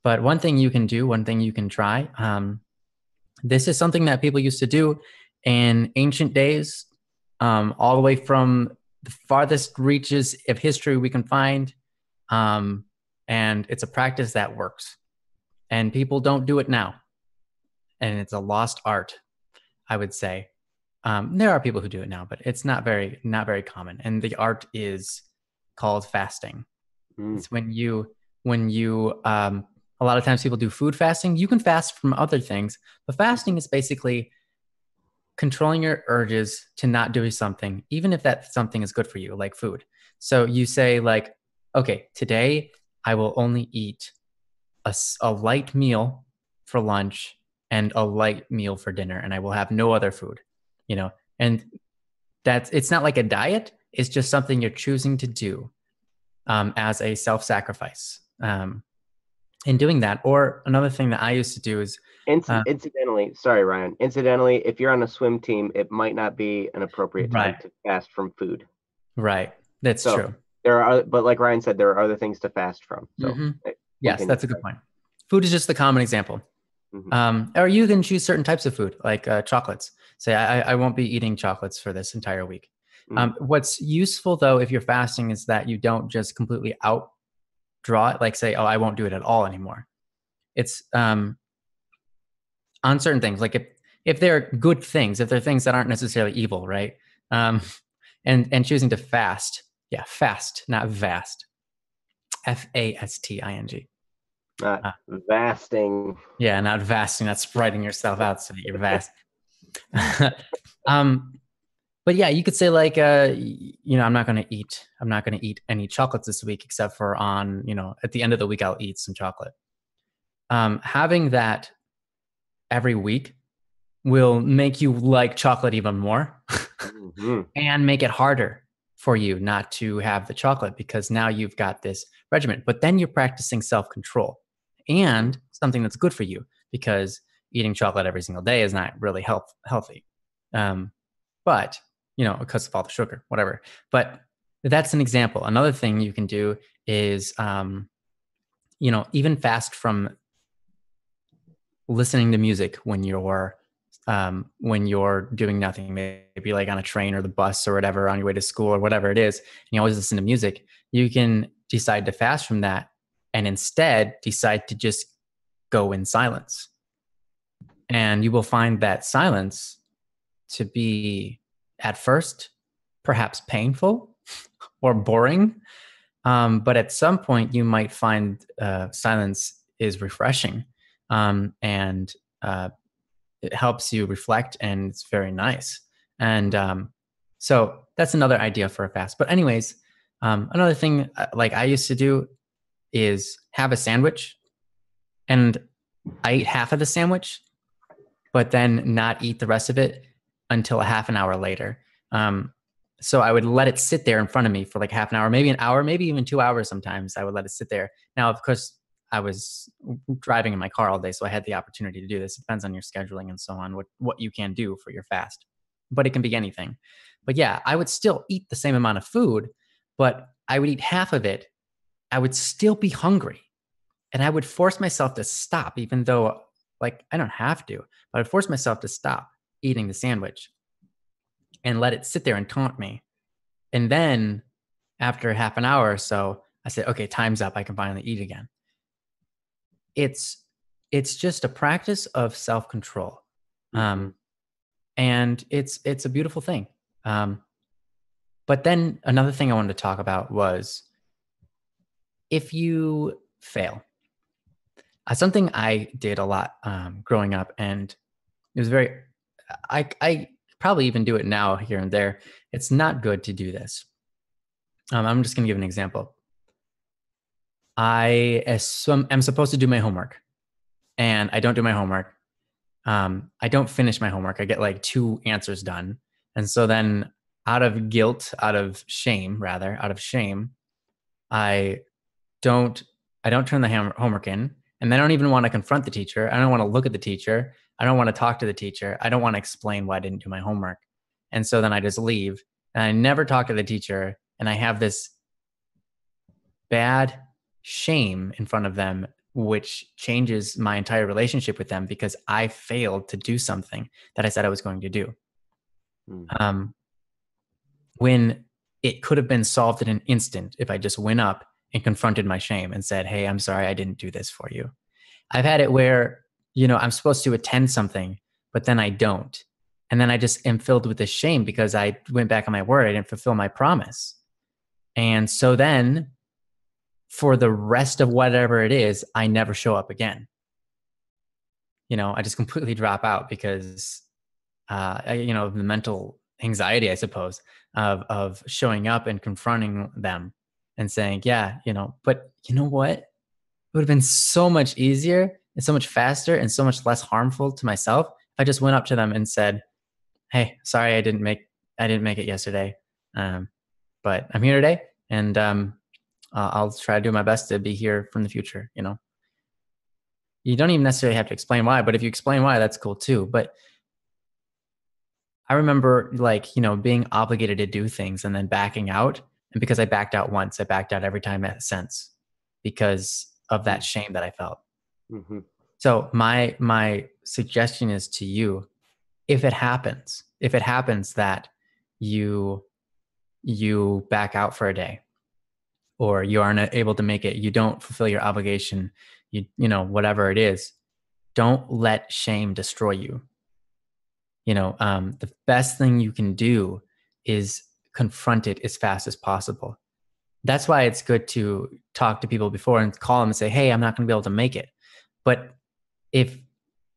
But one thing you can do, one thing you can try, this is something that people used to do in ancient days, all the way from the farthest reaches of history we can find. And it's a practice that works. And people don't do it now. And it's a lost art, I would say. There are people who do it now, but it's not very common. And the art is called fasting. It's when you a lot of times people do food fasting. You can fast from other things, but fasting is basically controlling your urges to not do something, even if that something is good for you, like food. So you say like, okay, today I will only eat a light meal for lunch and a light meal for dinner, and I will have no other food, and it's not like a diet. It's just something you're choosing to do as a self-sacrifice. In doing that, or another thing that I used to do is Incidentally, sorry, Ryan. Incidentally, if you're on a swim team, it might not be an appropriate time right, to fast from food. right. That's So true. but like Ryan said, there are other things to fast from. So Mm-hmm. Yes, continue. that's a good point. Food is just the common example. Mm-hmm. Or you can choose certain types of food, like chocolates. Say, I won't be eating chocolates for this entire week. Mm-hmm. What's useful, though, if you're fasting, is that you don't just completely outdraw it, like say, oh, I won't do it at all anymore. It's on certain things, like if they're good things, if they're things that aren't necessarily evil, right? Um, and choosing to fast, yeah, fast, not vast, fasting. Not vasting. Yeah, not vasting, not spreading yourself out so that you're vast. um, but yeah, you could say like, I'm not going to eat any chocolates this week, except for on, at the end of the week, I'll eat some chocolate. Having that every week will make you like chocolate even more Mm-hmm. and make it harder for you not to have the chocolate because now you've got this regimen. But then you're practicing self-control and something that's good for you because eating chocolate every single day is not really healthy. But, because of all the sugar, whatever. But that's an example. Another thing you can do is, even fast from listening to music when you're doing nothing, maybe like on a train or the bus or whatever, on your way to school or whatever it is, and you always listen to music. You can decide to fast from that and instead decide to just go in silence. And you will find that silence to be at first perhaps painful or boring. But at some point, you might find silence is refreshing, and it helps you reflect, and it's very nice. And so that's another idea for a fast. But anyways, another thing like I used to do is have a sandwich, and I eat half of the sandwich, but then not eat the rest of it until a half an hour later. So I would let it sit there in front of me for like half an hour, maybe an hour, maybe even 2 hours. Sometimes I would let it sit there. Now, of course, I was driving in my car all day, so I had the opportunity to do this. It depends on your scheduling and so on, what you can do for your fast, but it can be anything. But yeah, I would still eat the same amount of food, but I would eat half of it. I would still be hungry, and I would force myself to stop, even though like I don't have to, but I'd force myself to stop eating the sandwich and let it sit there and taunt me. And then after half an hour or so, I said, okay, time's up. I can finally eat again. It's it's just a practice of self-control. Mm-hmm. And it's a beautiful thing. Um, But then another thing I wanted to talk about was if you fail. Something I did a lot growing up, and it was very, I probably even do it now here and there. It's not good to do this. I'm just going to give an example. I'm supposed to do my homework, and I don't do my homework. I don't finish my homework. I get like 2 answers done. And so then out of guilt, out of shame, I don't I don't turn the homework in, and I don't even want to confront the teacher. I don't want to look at the teacher. I don't want to talk to the teacher. I don't want to explain why I didn't do my homework. And so then I just leave, and I never talk to the teacher, and I have this bad shame in front of them, which changes my entire relationship with them because I failed to do something that I said I was going to do. Mm. When it could have been solved in an instant if I just went up and confronted my shame and said, "Hey, I'm sorry, I didn't do this for you." I've had it where, I'm supposed to attend something, but then I don't. And then I just am filled with this shame because I went back on my word. I didn't fulfill my promise. And so then for the rest of whatever it is, I never show up again. I just completely drop out because, the mental anxiety, I suppose, of showing up and confronting them and saying, yeah, but you know what? It would have been so much easier and so much faster and so much less harmful to myself if I just went up to them and said, "Hey, sorry, I didn't make it yesterday, but I'm here today, and I'll try to do my best to be here from the future." You don't even necessarily have to explain why, but if you explain why, that's cool too. But I remember being obligated to do things and then backing out. And because I backed out once, I backed out every time since because of that shame that I felt. Mm-hmm. So my suggestion is to you, if it happens that you back out for a day, or you aren't able to make it, you don't fulfill your obligation, whatever it is, don't let shame destroy you. The best thing you can do is confront it as fast as possible. That's why it's good to talk to people before and call them and say, "Hey, I'm not going to be able to make it. But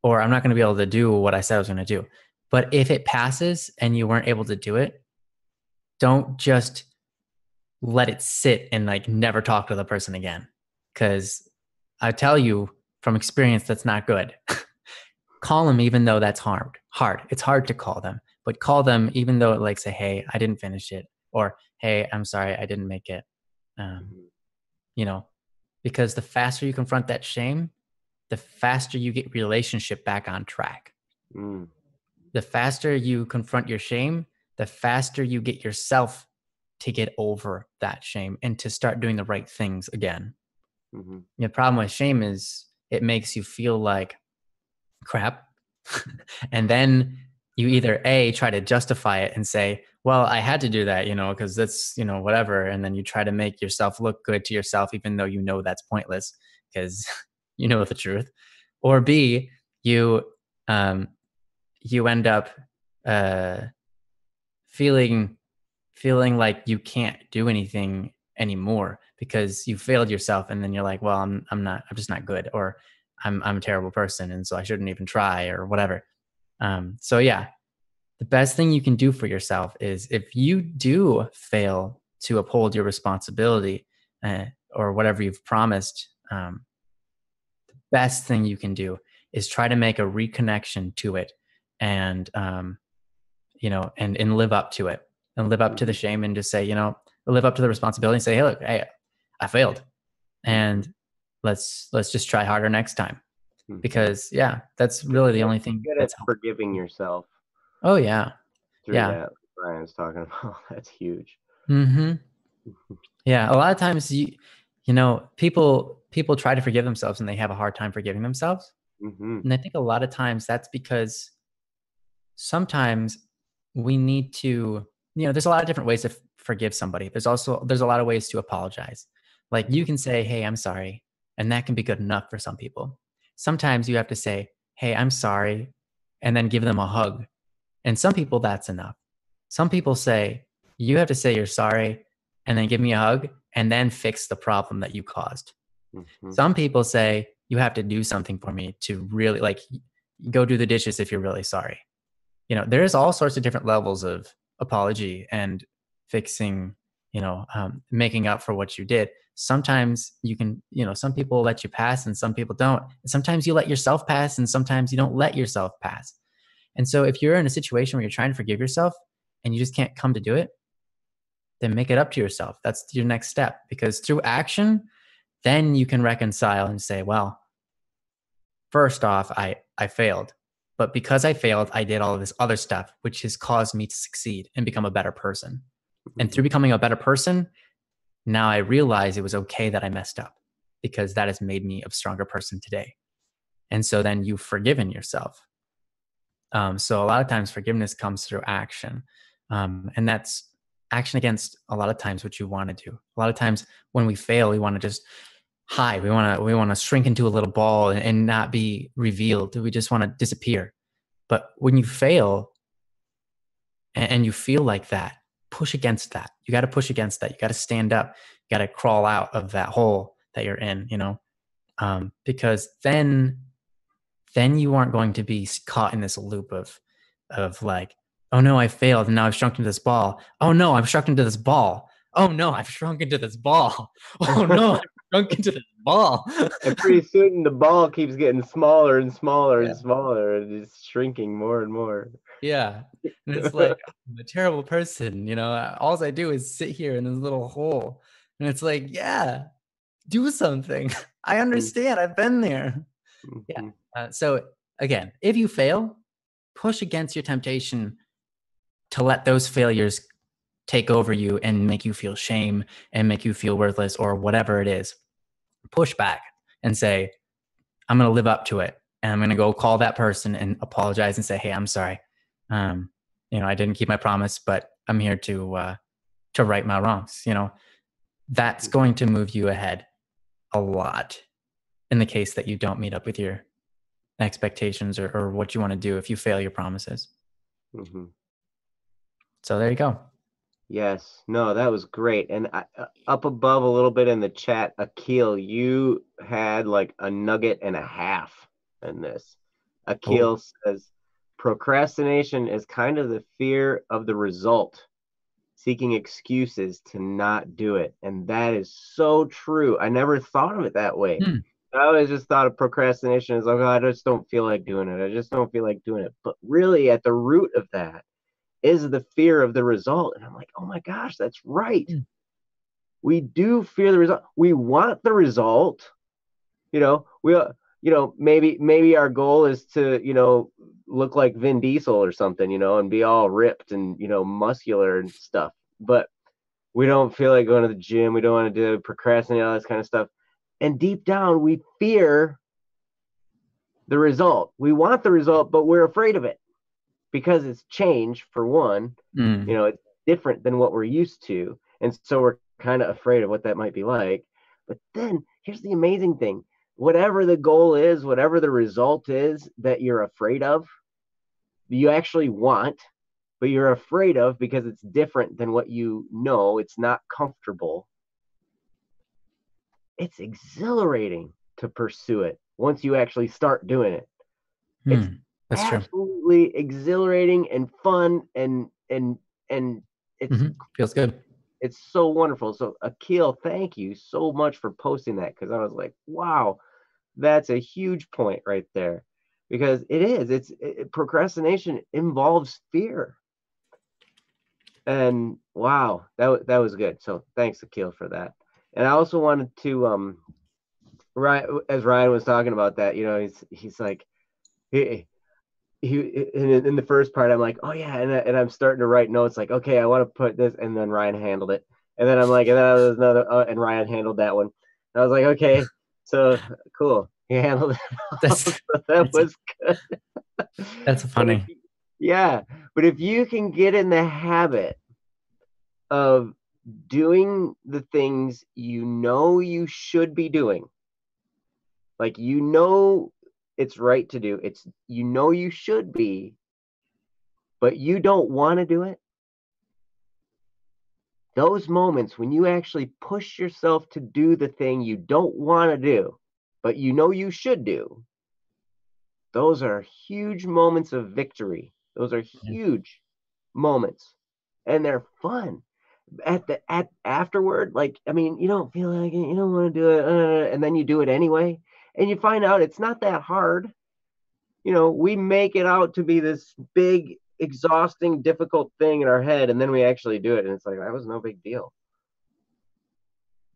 or I'm not going to be able to do what I said I was going to do." But if it passes and you weren't able to do it, don't just let it sit and never talk to the person again. Because I tell you from experience, that's not good. Call them even though that's hard. It's hard to call them, but call them even though say, "Hey, I didn't finish it," or, "Hey, I'm sorry, I didn't make it." Because the faster you confront that shame, the faster you get relationship back on track. The faster you confront your shame, the faster you get yourself to get over that shame and to start doing the right things again. The problem with shame is it makes you feel like crap. And then you either try to justify it and say, "Well, I had to do that, because that's, whatever." And then you try to make yourself look good to yourself, even though that's pointless because you know the truth. Or B, you end up feeling like you can't do anything anymore because you failed yourself, and then you're like, "Well, I'm just not good," or I'm a terrible person, and so I shouldn't even try, or whatever. So yeah, the best thing you can do for yourself is if you do fail to uphold your responsibility or whatever you've promised, the best thing you can do is try to make a reconnection to it, and and live up to it, and live up to the shame, and just say, live up to the responsibility and say, "Hey, look, I failed, and let's just try harder next time." Because that's really the only thing that's forgiving yourself. Oh yeah. Through that Brian's talking about. That's huge. Yeah. A lot of times people try to forgive themselves and they have a hard time forgiving themselves. And I think a lot of times that's because sometimes we need to, there's a lot of different ways to forgive somebody. There's a lot of ways to apologize. Like you can say, "Hey, I'm sorry." And that can be good enough for some people. Sometimes you have to say, "Hey, I'm sorry," and then give them a hug. And some people, that's enough. Some people say, You have to say you're sorry and then give me a hug and then fix the problem that you caused. Mm-hmm. Some people say you have to do something for me to really, like, go do the dishes if you're really sorry. There's all sorts of different levels of apology and fixing, making up for what you did. Sometimes you can, some people let you pass and some people don't. And sometimes you let yourself pass and sometimes you don't let yourself pass. And so if you're in a situation where you're trying to forgive yourself and you just can't come to do it, then make it up to yourself. That's your next step, because through action, then you can reconcile and say, well, first off, I failed. But because I failed, I did all of this other stuff, which has caused me to succeed and become a better person. And through becoming a better person, now I realize it was okay that I messed up, because that has made me a stronger person today. And so then you've forgiven yourself. So a lot of times forgiveness comes through action. And that's action against a lot of times what you want to do. A lot of times when we fail, we want to just hide. We want to shrink into a little ball and not be revealed. We just want to disappear. But when you fail and you feel like that, push against that. You got to push against that. You got to stand up. You got to crawl out of that hole that you're in, because then you aren't going to be caught in this loop of like, oh no, I failed and now I've shrunk into this ball. Oh no, I've shrunk into this ball. Oh no, I've shrunk into this ball. Oh no, I've shrunk into this ball. And pretty soon the ball keeps getting smaller and smaller and Yeah. smaller, and it's shrinking more and more. Yeah. And it's like, I'm a terrible person, all I do is sit here in this little hole. And it's like, yeah, do something. I understand. I've been there. Yeah. Mhm. So again, if you fail, push against your temptation to let those failures take over you and make you feel shame and make you feel worthless or whatever it is. Push back and say, I'm going to live up to it. And I'm going to go call that person and apologize and say, hey, I'm sorry. I didn't keep my promise, but I'm here to right my wrongs. That's going to move you ahead a lot in the case that you don't meet up with your expectations or what you want to do if you fail your promises. Mhm. So there you go. Yes, no, that was great. And up above a little bit in the chat, Akil, you had like a nugget and a half in this. Akil says, procrastination is kind of the fear of the result, seeking excuses to not do it. And that is so true. I never thought of it that way. I always just thought of procrastination as like, oh, I just don't feel like doing it. I just don't feel like doing it. But really, at the root of that is the fear of the result. And I'm like, oh my gosh, that's right. We do fear the result. We want the result. Maybe our goal is to, look like Vin Diesel or something, and be all ripped and, muscular and stuff. But we don't feel like going to the gym. We don't want to do procrastinate, all this kind of stuff. And deep down, we fear the result. We want the result, but we're afraid of it because it's change, for one. It's different than what we're used to. And so we're kind of afraid of what that might be like. But then here's the amazing thing. Whatever the goal is, whatever the result is that you're afraid of, you actually want, but you're afraid of because it's different than what you know. It's not comfortable. It's exhilarating to pursue it once you actually start doing it. It's That's true. absolutely exhilarating and fun and it's feels good. It's so wonderful. So Akil, thank you so much for posting that, because I was like, wow, that's a huge point right there, because it is. Procrastination involves fear, and wow, that was good. So thanks, Akil, for that. And I also wanted to as Ryan was talking about that, he's like he in the first part, I'm like, oh yeah, and I'm starting to write notes like, okay, I want to put this, and then Ryan handled it, and then I'm like, and then there's another, and Ryan handled that one. And I was like, okay, so cool, he handled it. So that was good. That's funny. But if you can get in the habit of doing the things you should be doing, like it's right to do, it's you should be, but you don't want to do it, those moments when you actually push yourself to do the thing you don't want to do, but you know you should do, those are huge moments of victory. Those are Yeah. huge moments, and they're fun. At afterward, like, I mean, you don't feel like it, you don't want to do it, and then you do it anyway, and you find out it's not that hard. We make it out to be this big, exhausting, difficult thing in our head, and then we actually do it, and it's like that was no big deal.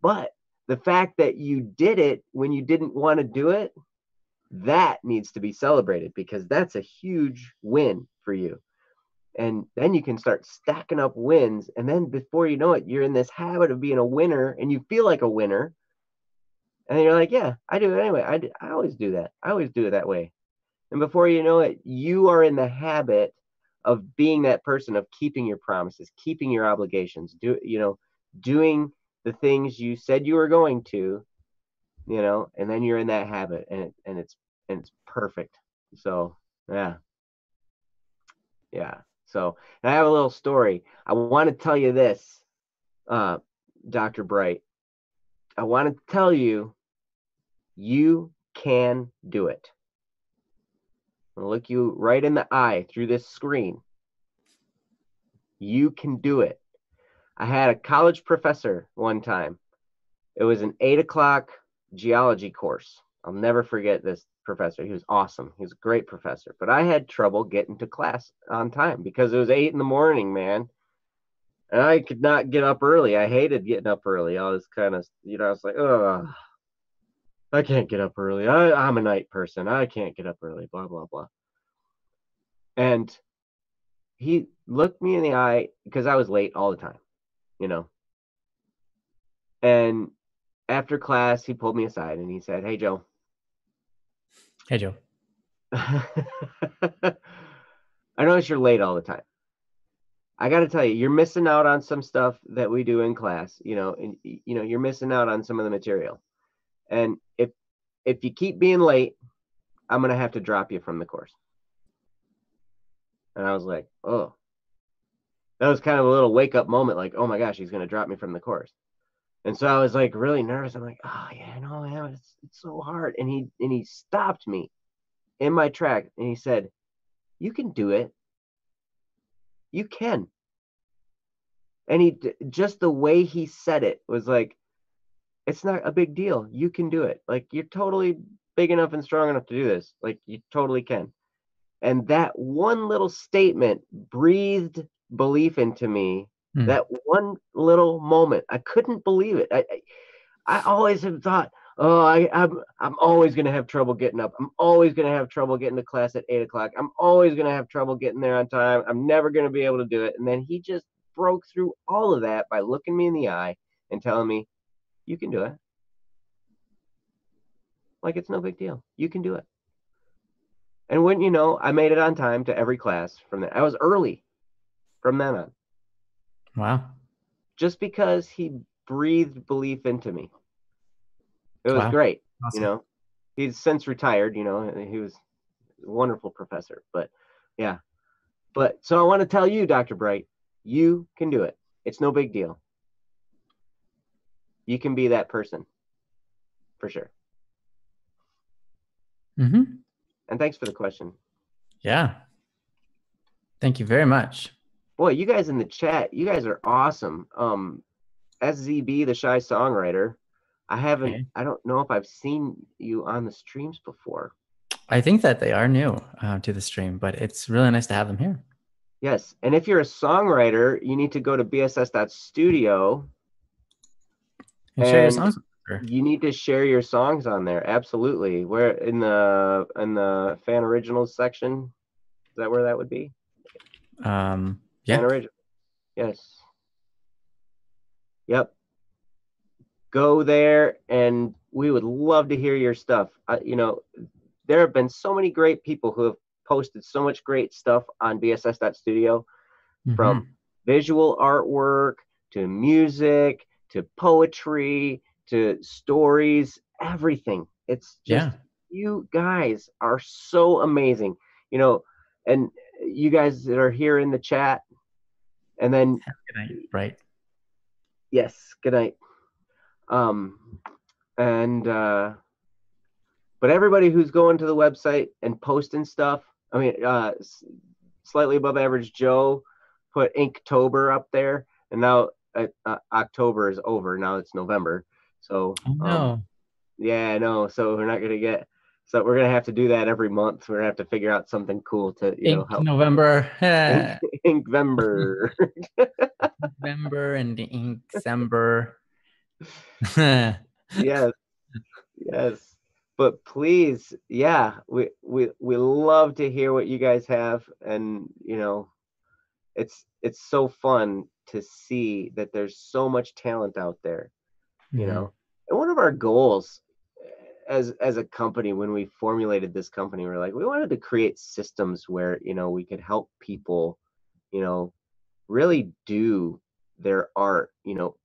But the fact that you did it when you didn't want to do it, that needs to be celebrated because that's a huge win for you. And then you can start stacking up wins. And then before you know it, you're in this habit of being a winner and you feel like a winner. And you're like, yeah, I do it anyway. I always do that. I always do it that way. And before you know it, you are in the habit of being that person, of keeping your promises, keeping your obligations, doing the things you said you were going to, and then you're in that habit, and it's perfect. So yeah, yeah. So, and I have a little story. I want to tell you this, uh, Dr. Bright. I want to tell you, you can do it. I'll look you right in the eye through this screen. You can do it. I had a college professor one time. It was an 8 o'clock geology course. I'll never forget this professor. He was awesome. He was a great professor. But I had trouble getting to class on time because it was 8 in the morning, man. And I could not get up early. I hated getting up early. I was kind of, I was like, oh, I can't get up early. I'm a night person. I can't get up early, blah, blah, blah. And he looked me in the eye because I was late all the time, you know. And after class, he pulled me aside and he said, "Hey, Joe." Hey, Joe. I notice you're late all the time. I got to tell you, you're missing out on some stuff that we do in class, and you're missing out on some of the material. And if you keep being late, I'm going to have to drop you from the course. And I was like, "Oh." That was kind of a little wake up moment, like, "Oh my gosh, he's going to drop me from the course." And so I was like really nervous. I'm like, "Oh yeah, no, man, it's so hard." And he stopped me in my track and he said, "You can do it. You can." And just the way he said it was like, "It's not a big deal. You can do it. Like, you're totally big enough and strong enough to do this. Like, you totally can." And that one little statement breathed belief into me. Mm. That one little moment, I couldn't believe it. I always have thought, "Oh, I'm always gonna have trouble getting up. I'm always gonna have trouble getting to class at 8 o'clock. I'm always gonna have trouble getting there on time. I'm never gonna be able to do it." And then he just broke through all of that by looking me in the eye and telling me, "You can do it. Like, it's no big deal. You can do it." And when I made it on time to every class from that. I was early from then on, Wow. just because he breathed belief into me. It was Wow. great. You Awesome. know, he's since retired. He was a wonderful professor. But yeah, so I want to tell you, Dr. Bright, you can do it. It's no big deal. You can be that person for sure. Mm-hmm. And thanks for the question. Yeah. Thank you very much. Boy, you guys in the chat, you guys are awesome. SZB, the shy songwriter. Okay. I don't know if I've seen you on the streams before. I think that they are new to the stream, but it's really nice to have them here. Yes. And if you're a songwriter, you need to go to bss.studio And share your and songs with her. you need to share your songs on there. Absolutely. Where in the fan originals section? Is that where that would be? Fan Yeah. original. Yes. Yep. Go there and we would love to hear your stuff. There have been so many great people who have posted so much great stuff on bss.studio, from Mm-hmm. visual artwork to music to poetry to stories, everything. It's just, Yeah. you guys are so amazing, and you guys that are here in the chat, and then Have a good night. Right. Yes. Good night. Um, and but everybody who's going to the website and posting stuff, I mean, slightly above average Joe put Inktober up there, and now October is over. Now it's November. So Oh no. yeah, I know. So we're not gonna get. So we're gonna have to do that every month. We're gonna have to figure out something cool to Ink help. November. Inkvember. November and the Inkcember. Yes, yes. But please, yeah, we love to hear what you guys have, and it's so fun to see that there's so much talent out there. Hmm. And one of our goals as a company, when we formulated this company, we're like, we wanted to create systems where we could help people you know really do their art,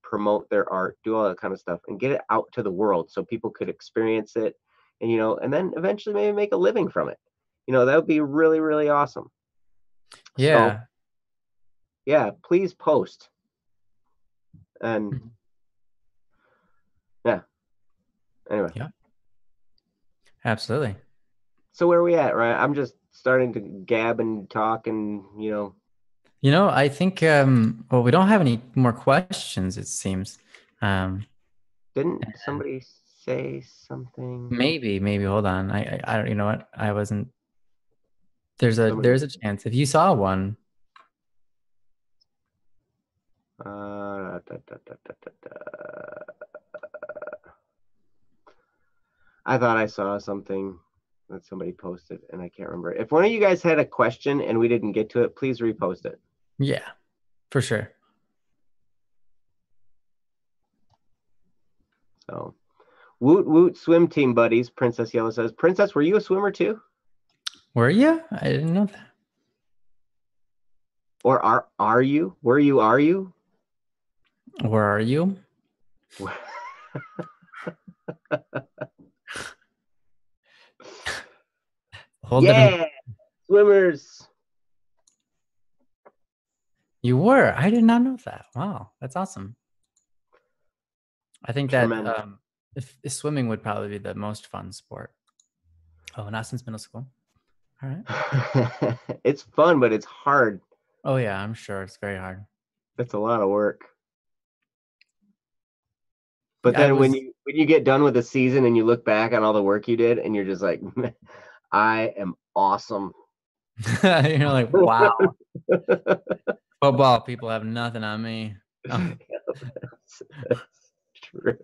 promote their art, do all that kind of stuff, and get it out to the world so people could experience it, and then eventually maybe make a living from it. That would be really, really awesome. So Yeah. yeah, please post. And Mhm. yeah, anyway. Yeah, absolutely. So where are we at, right? I'm just starting to gab and talk and I think well, we don't have any more questions, it seems. Um, didn't somebody say something? maybe hold on. I don't, you know what? I wasn't there's a Somebody there's a chance. If you saw one, da, da, da. I thought I saw something that somebody posted and I can't remember. If one of you guys had a question and we didn't get to it, please repost it. yeah, for sure. So woot woot swim team buddies, Princess Yellow says. Princess, were you a swimmer too? Were you? I didn't know that. Or are you? Were you, are you? Where are you? Whole different. Yeah, swimmers. You were. I did not know that. Wow, that's awesome. I think that Tremendous. if swimming would probably be the most fun sport. Oh, not since middle school. All right. It's fun, but it's hard. Oh yeah, I'm sure it's very hard. It's a lot of work. But I then when was. you get done with the season and you look back on all the work you did, and you're just like, I am awesome. You're like, wow, football people have nothing on me. Oh. That's true.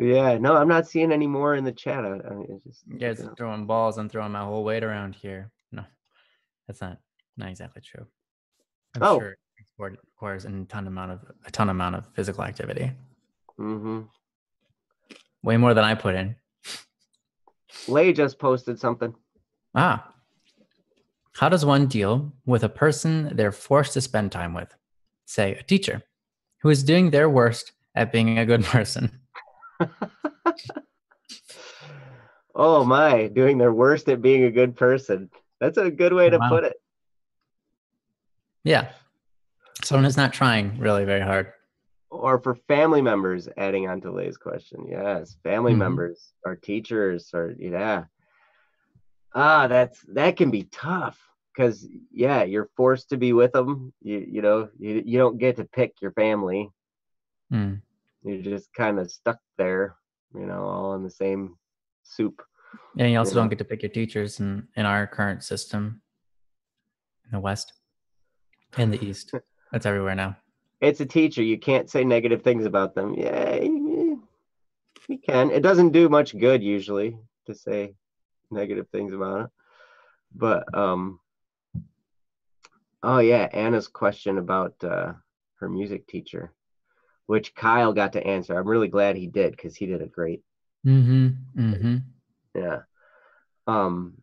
Yeah, no, I'm not seeing any more in the chat. I mean, it's just You guys are throwing balls. I'm throwing my whole weight around here. No, that's not exactly true. I'm oh, sure sport requires a ton amount of physical activity. mm-hmm. Way more than I put in. Lay just posted something. Ah, how does one deal with a person they're forced to spend time with? Say, a teacher who is doing their worst at being a good person. Oh my, doing their worst at being a good person. That's a good way to Wow. put it. Yeah. Someone who's not trying really very hard. Or for family members, adding on to Lay's question. Yes, family Mm-hmm. members or teachers or yeah. That can be tough because yeah, you're forced to be with them. You don't get to pick your family. Mm. You're just kind of stuck there, all in the same soup. And you You also don't know, get to pick your teachers in our current system in the West and the East. That's everywhere now. it's a teacher. You can't say negative things about them. Yeah, you can. It doesn't do much good usually to say negative things about it. But oh yeah, Anna's question about her music teacher, which Kyle got to answer. I'm really glad he did because he did a great. Mm-hmm. Mm-hmm. Yeah. Um.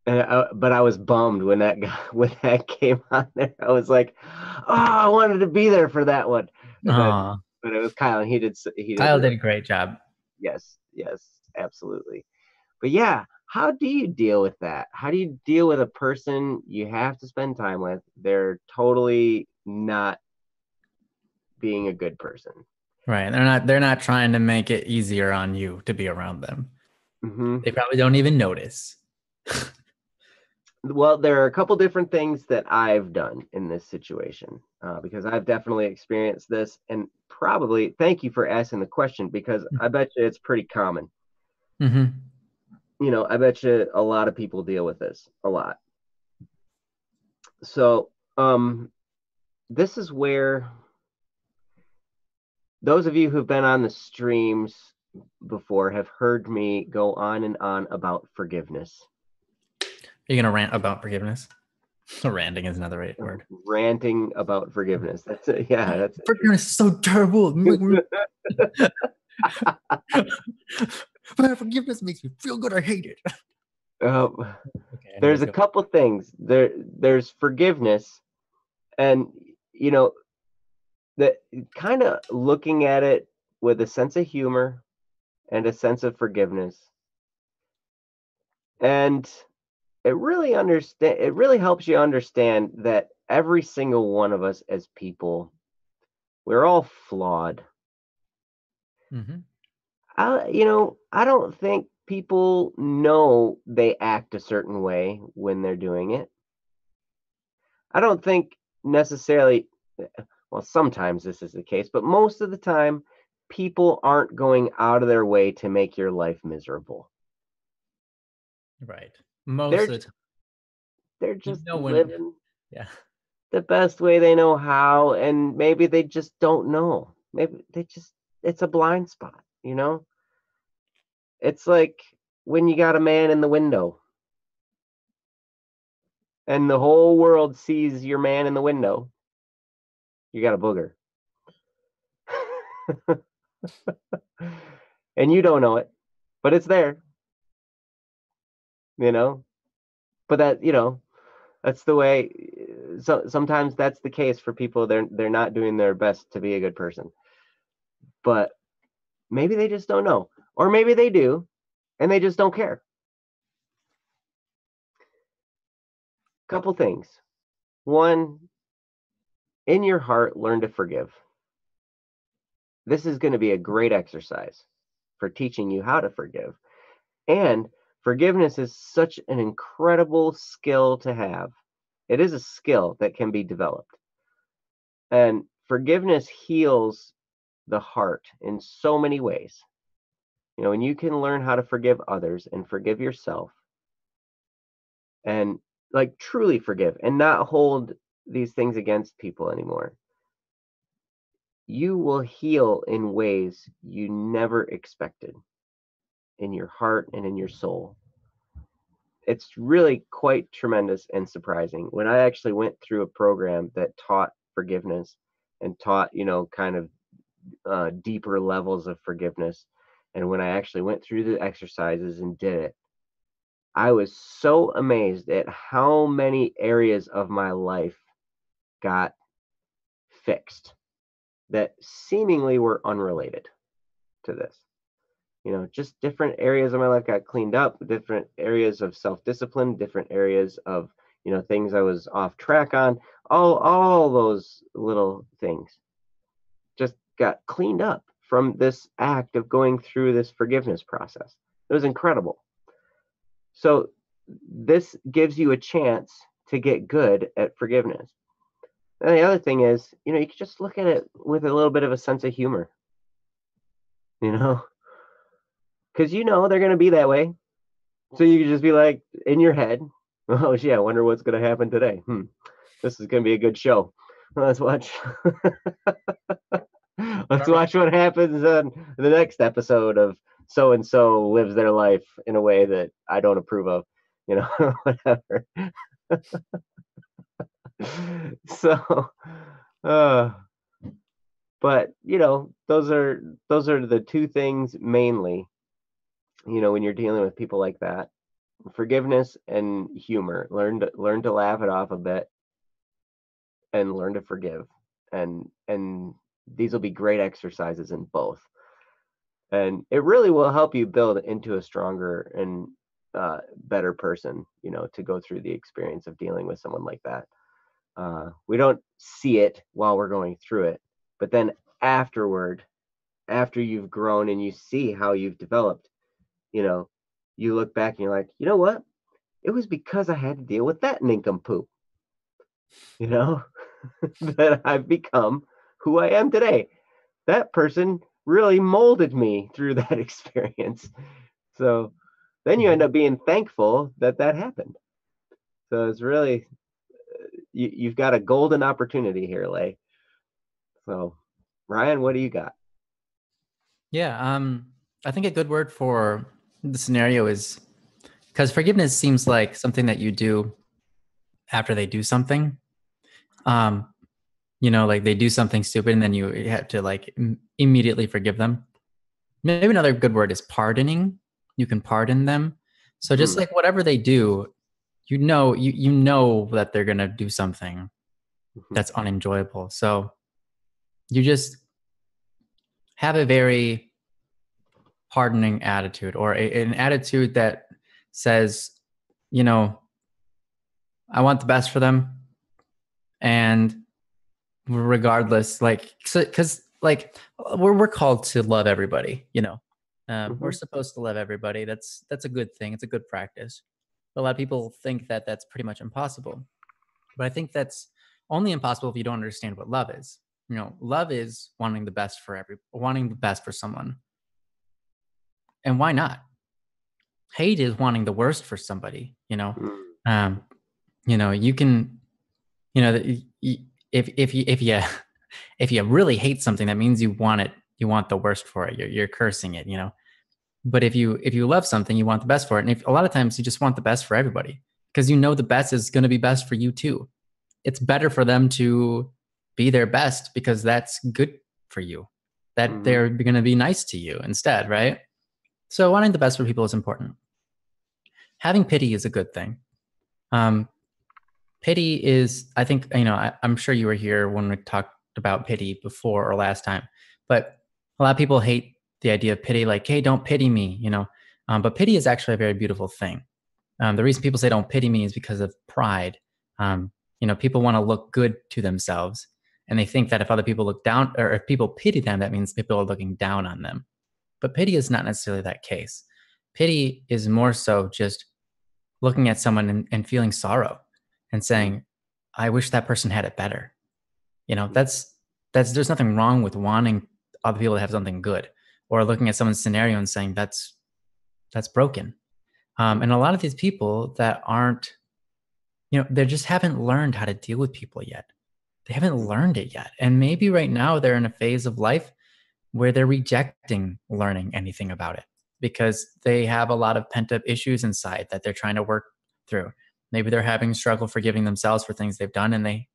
But I was bummed when that guy when that came on there. I was like, oh, I wanted to be there for that one. And then, Aw. but it was Kyle, and he did Kyle really. did a great job. Yes, yes, absolutely. But yeah, How do you deal with that? How do you deal with a person you have to spend time with? They're totally not being a good person. Right. They're not trying to make it easier on you to be around them. Hmm. They probably don't even notice. Well, there are a couple different things that I've done in this situation because I've definitely experienced this. And probably, thank you for asking the question because I bet you it's pretty common. Mm-hmm. I bet you a lot of people deal with this a lot. So, this is where those of you who've been on the streams before have heard me go on and on about forgiveness. Are you gonna rant about forgiveness? Ranting is another right word. Ranting about forgiveness. That's it. Yeah, that's Forgiveness is so terrible. Forgiveness makes me feel good. I hate it. uh, Okay, there's anyways, a go. couple things. There's forgiveness, and you know that kind of looking at it with a sense of humor and a sense of forgiveness, and it really helps you understand that every single one of us as people, we're all flawed. Mm-hmm. I don't think people know they act a certain way when they're doing it. I don't think necessarily, well, sometimes this is the case, but most of the time, people aren't going out of their way to make your life miserable. Right. Most They're of the j- time, they're you just know when. living Yeah. the best way they know how, and maybe they just don't know. Maybe it's a blind spot. It's like when you got a man in the window and the whole world sees your man in the window, you got a booger. And you don't know it, but it's there, you know? But that's the way so sometimes that's the case for people. They're not doing their best to be a good person. But maybe they just don't know. Or maybe they do and they just don't care. Couple things. One, in your heart, learn to forgive. This is going to be a great exercise for teaching you how to forgive. And forgiveness is such an incredible skill to have. It is a skill that can be developed. And forgiveness heals the heart in so many ways. When you can learn how to forgive others and forgive yourself and like truly forgive and not hold these things against people anymore, you will heal in ways you never expected in your heart and in your soul. It's really quite tremendous and surprising. When I actually went through a program that taught forgiveness and taught, kind of deeper levels of forgiveness, and when I actually went through the exercises and did it, I was so amazed at how many areas of my life got fixed that seemingly were unrelated to this. Just different areas of my life got cleaned up, different areas of self-discipline, different areas of, things I was off track on, all those little things just got cleaned up from this act of going through this forgiveness process. It was incredible. So this gives you a chance to get good at forgiveness. And the other thing is, you can just look at it with a little bit of a sense of humor, you know, because they're going to be that way. So you can just be like in your head, oh, yeah, I wonder what's going to happen today. This is going to be a good show. Let's watch. Let's watch what happens on the next episode of so and so lives their life in a way that I don't approve of, whatever. So, uh, but those are the two things mainly. When you're dealing with people like that, forgiveness and humor. Learn to laugh it off a bit and learn to forgive. And these will be great exercises in both. And it really will help you build into a stronger and better person, to go through the experience of dealing with someone like that. We don't see it while we're going through it, but then afterward, after you've grown and you see how you've developed, you look back and you're like, you know what? It was because I had to deal with that nincompoop, you know, that I've become who I am today. That person really molded me through that experience. So then you end up being thankful that that happened. So it's really, you've got a golden opportunity here, Lay. So, Ryan, what do you got? Yeah, I think a good word for the scenario is, because forgiveness seems like something that you do after they do something. Um, like they do something stupid and then you have to like immediately forgive them. Maybe another good word is pardoning. You can pardon them. So just like whatever they do, you know that they're gonna do something that's unenjoyable. So you just have a very pardoning attitude, or an attitude that says, I want the best for them, and regardless, like, because like we're called to love everybody, we're supposed to love everybody. That's a good thing. It's a good practice. But a lot of people think that that's pretty much impossible, but I think that's only impossible if you don't understand what love is. Love is wanting the best for someone. And why not? Hate is wanting the worst for somebody. You can, if you if you really hate something, that means you want the worst for it. You're cursing it. But if you love something, you want the best for it. And if a lot of times you just want the best for everybody, because the best is going to be best for you too. It's better for them to be their best because that's good for you. That they're going to be nice to you instead, right? So wanting the best for people is important. Having pity is a good thing. Pity is, I think, I'm sure you were here when we talked about pity before or last time, but a lot of people hate the idea of pity, like, hey, don't pity me, but pity is actually a very beautiful thing. The reason people say don't pity me is because of pride. People want to look good to themselves, and they think that if other people look down, or if people pity them, that means people are looking down on them. But pity is not necessarily that case. Pity is more so just looking at someone and feeling sorrow and saying, I wish that person had it better. That's there's nothing wrong with wanting other people to have something good, or looking at someone's scenario and saying that's broken. And a lot of these people that aren't, they just haven't learned how to deal with people yet. They haven't learned it yet. And maybe right now they're in a phase of life where they're rejecting learning anything about it because they have a lot of pent up issues inside that they're trying to work through. Maybe they're having struggle forgiving themselves for things they've done, and they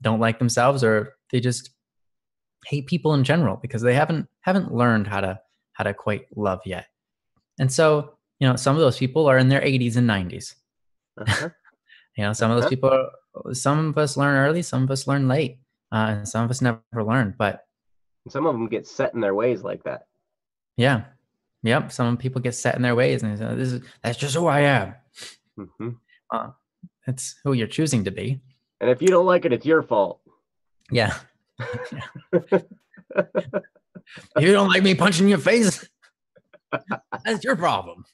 don't like themselves, or they just hate people in general because they haven't learned how to quite love yet. And so, some of those people are in their 80s and 90s. Some of those people some of us learn early, some of us learn late, and some of us never learn. But some of them get set in their ways like that. Yeah. Yep. Some people get set in their ways, and they say, that's just who I am. It's who you're choosing to be. And if you don't like it, it's your fault. Yeah. If you don't like me punching your face, that's your problem.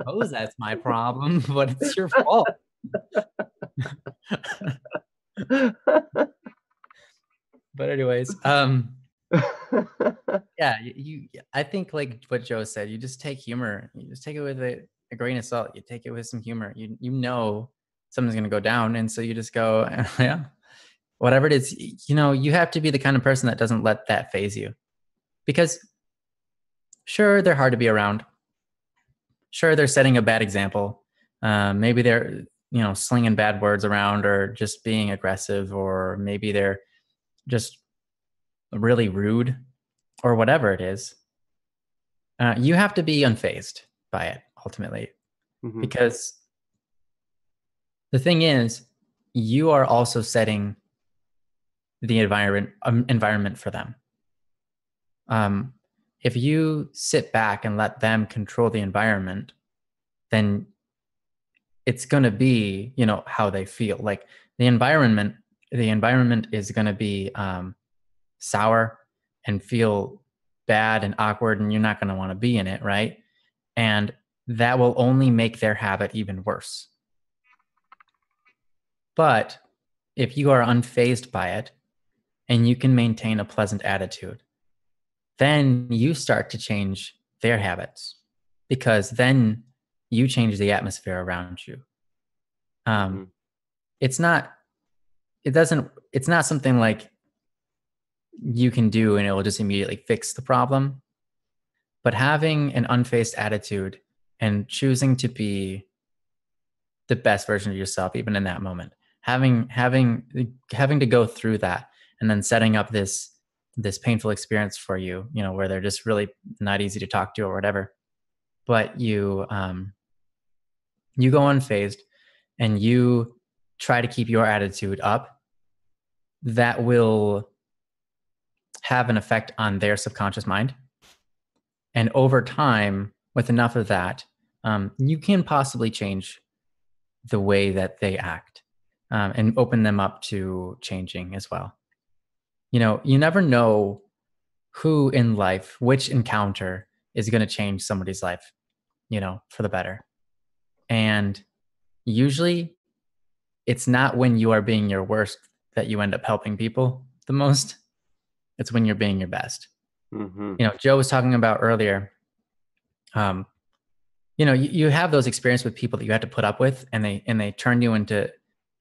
Suppose that's my problem, but it's your fault. But anyways, yeah, I think like what Joe said, you just take humor, you just take it with a grain of salt, you take it with some humor. You something's gonna go down, and so you just go, yeah, whatever it is. You have to be the kind of person that doesn't let that phase you, because sure, they're hard to be around. Sure, they're setting a bad example. Maybe they're slinging bad words around, or just being aggressive, or maybe they're just really rude, or whatever it is. You have to be unfazed by it ultimately, because the thing is, you are also setting the environment for them. if you sit back and let them control the environment, then it's going to be, you know, how they feel. Like the environment is going to be sour and feel bad and awkward, and you're not going to want to be in it, right? And that will only make their habit even worse. But if you are unfazed by it and you can maintain a pleasant attitude, then you start to change their habits, because then you change the atmosphere around you. Mm-hmm. It's not, it's not something like you can do and it will just immediately fix the problem. But having an unfazed attitude and choosing to be the best version of yourself, even in that moment, having to go through that, and then setting up this painful experience for you, you know, where they're just really not easy to talk to or whatever. But you go unfazed and you try to keep your attitude up. That will have an effect on their subconscious mind. And over time, with enough of that, you can possibly change the way that they act, and open them up to changing as well. You know, you never know who in life, which encounter is going to change somebody's life, you know, for the better. And usually it's not when you are being your worst that you end up helping people the most. It's when you're being your best. Mm-hmm. You know, Joe was talking about earlier, um, you know, you have those experiences with people that you had to put up with, and they turn you into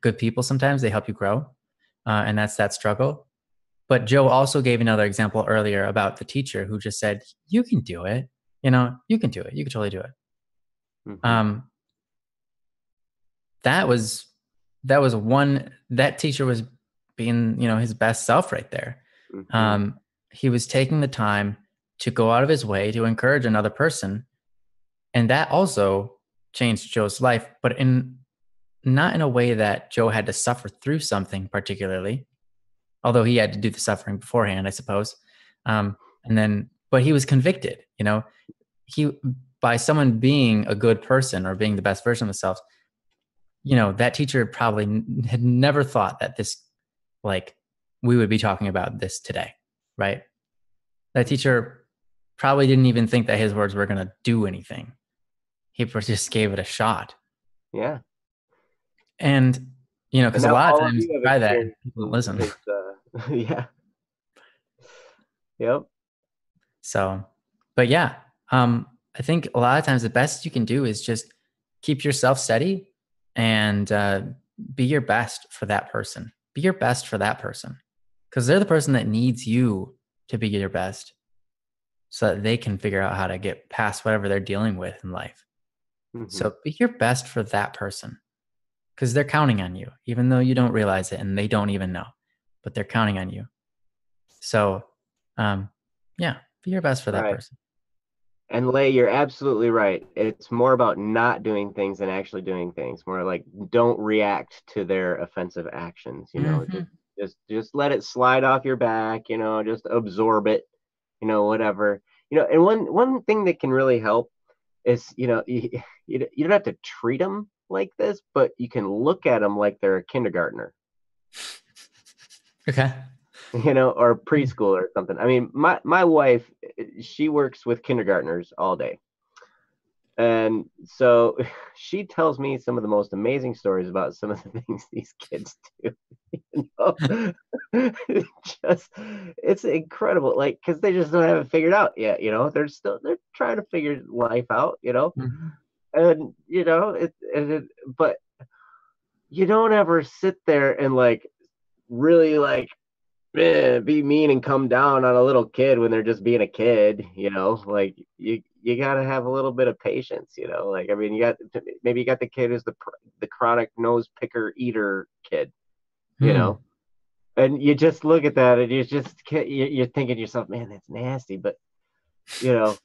good people. Sometimes they help you grow, and that's that struggle. But Joe also gave another example earlier about the teacher who just said, "You can do it. You know, you can do it. You can totally do it." Mm-hmm. Um, that was one, that teacher was being, you know, his best self right there. Mm-hmm. Um, he was taking the time to go out of his way to encourage another person, and that also changed Joe's life, but in not in a way that Joe had to suffer through something particularly, although he had to do the suffering beforehand, I suppose. And then, but he was convicted, you know, he, by someone being a good person or being the best version of themselves, you know, that teacher probably had never thought that this, like, we would be talking about this today, right? That teacher probably didn't even think that his words were going to do anything. He just gave it a shot. Yeah. And, you know, And because a now lot of all of times you you have try that and experienced people don't listen. his yeah. Yep. So, but yeah, I think a lot of times the best you can do is just keep yourself steady and be your best for that person. Be your best for that person, because they're the person that needs you to be your best, so that they can figure out how to get past whatever they're dealing with in life. Mm-hmm. So be your best for that person, because they're counting on you, even though you don't realize it and they don't even know, but they're counting on you. So, um, yeah, be your best for that Right. person. And Lay, you're absolutely right. It's more about not doing things than actually doing things. More like don't react to their offensive actions, you know, Hmm. just let it slide off your back, you know, just absorb it, you know, whatever. You know, and one thing that can really help is, you know, you don't have to treat them like this, but you can look at them like they're a kindergartner, Okay. you know, or preschool or something. I mean, my wife, she works with kindergartners all day. And so she tells me some of the most amazing stories about some of the things these kids do. You know? Just it's incredible, like because they just don't have it figured out yet. You know, they're trying to figure life out. You know, Mhm. and you know but you don't ever sit there and like really like be mean and come down on a little kid when they're just being a kid, you know, like you got to have a little bit of patience, you know, like I mean you got maybe you got the kid who's the chronic nose picker eater kid, you Hmm. know, and you just look at that and you just you're thinking to yourself, man, that's nasty, but you know,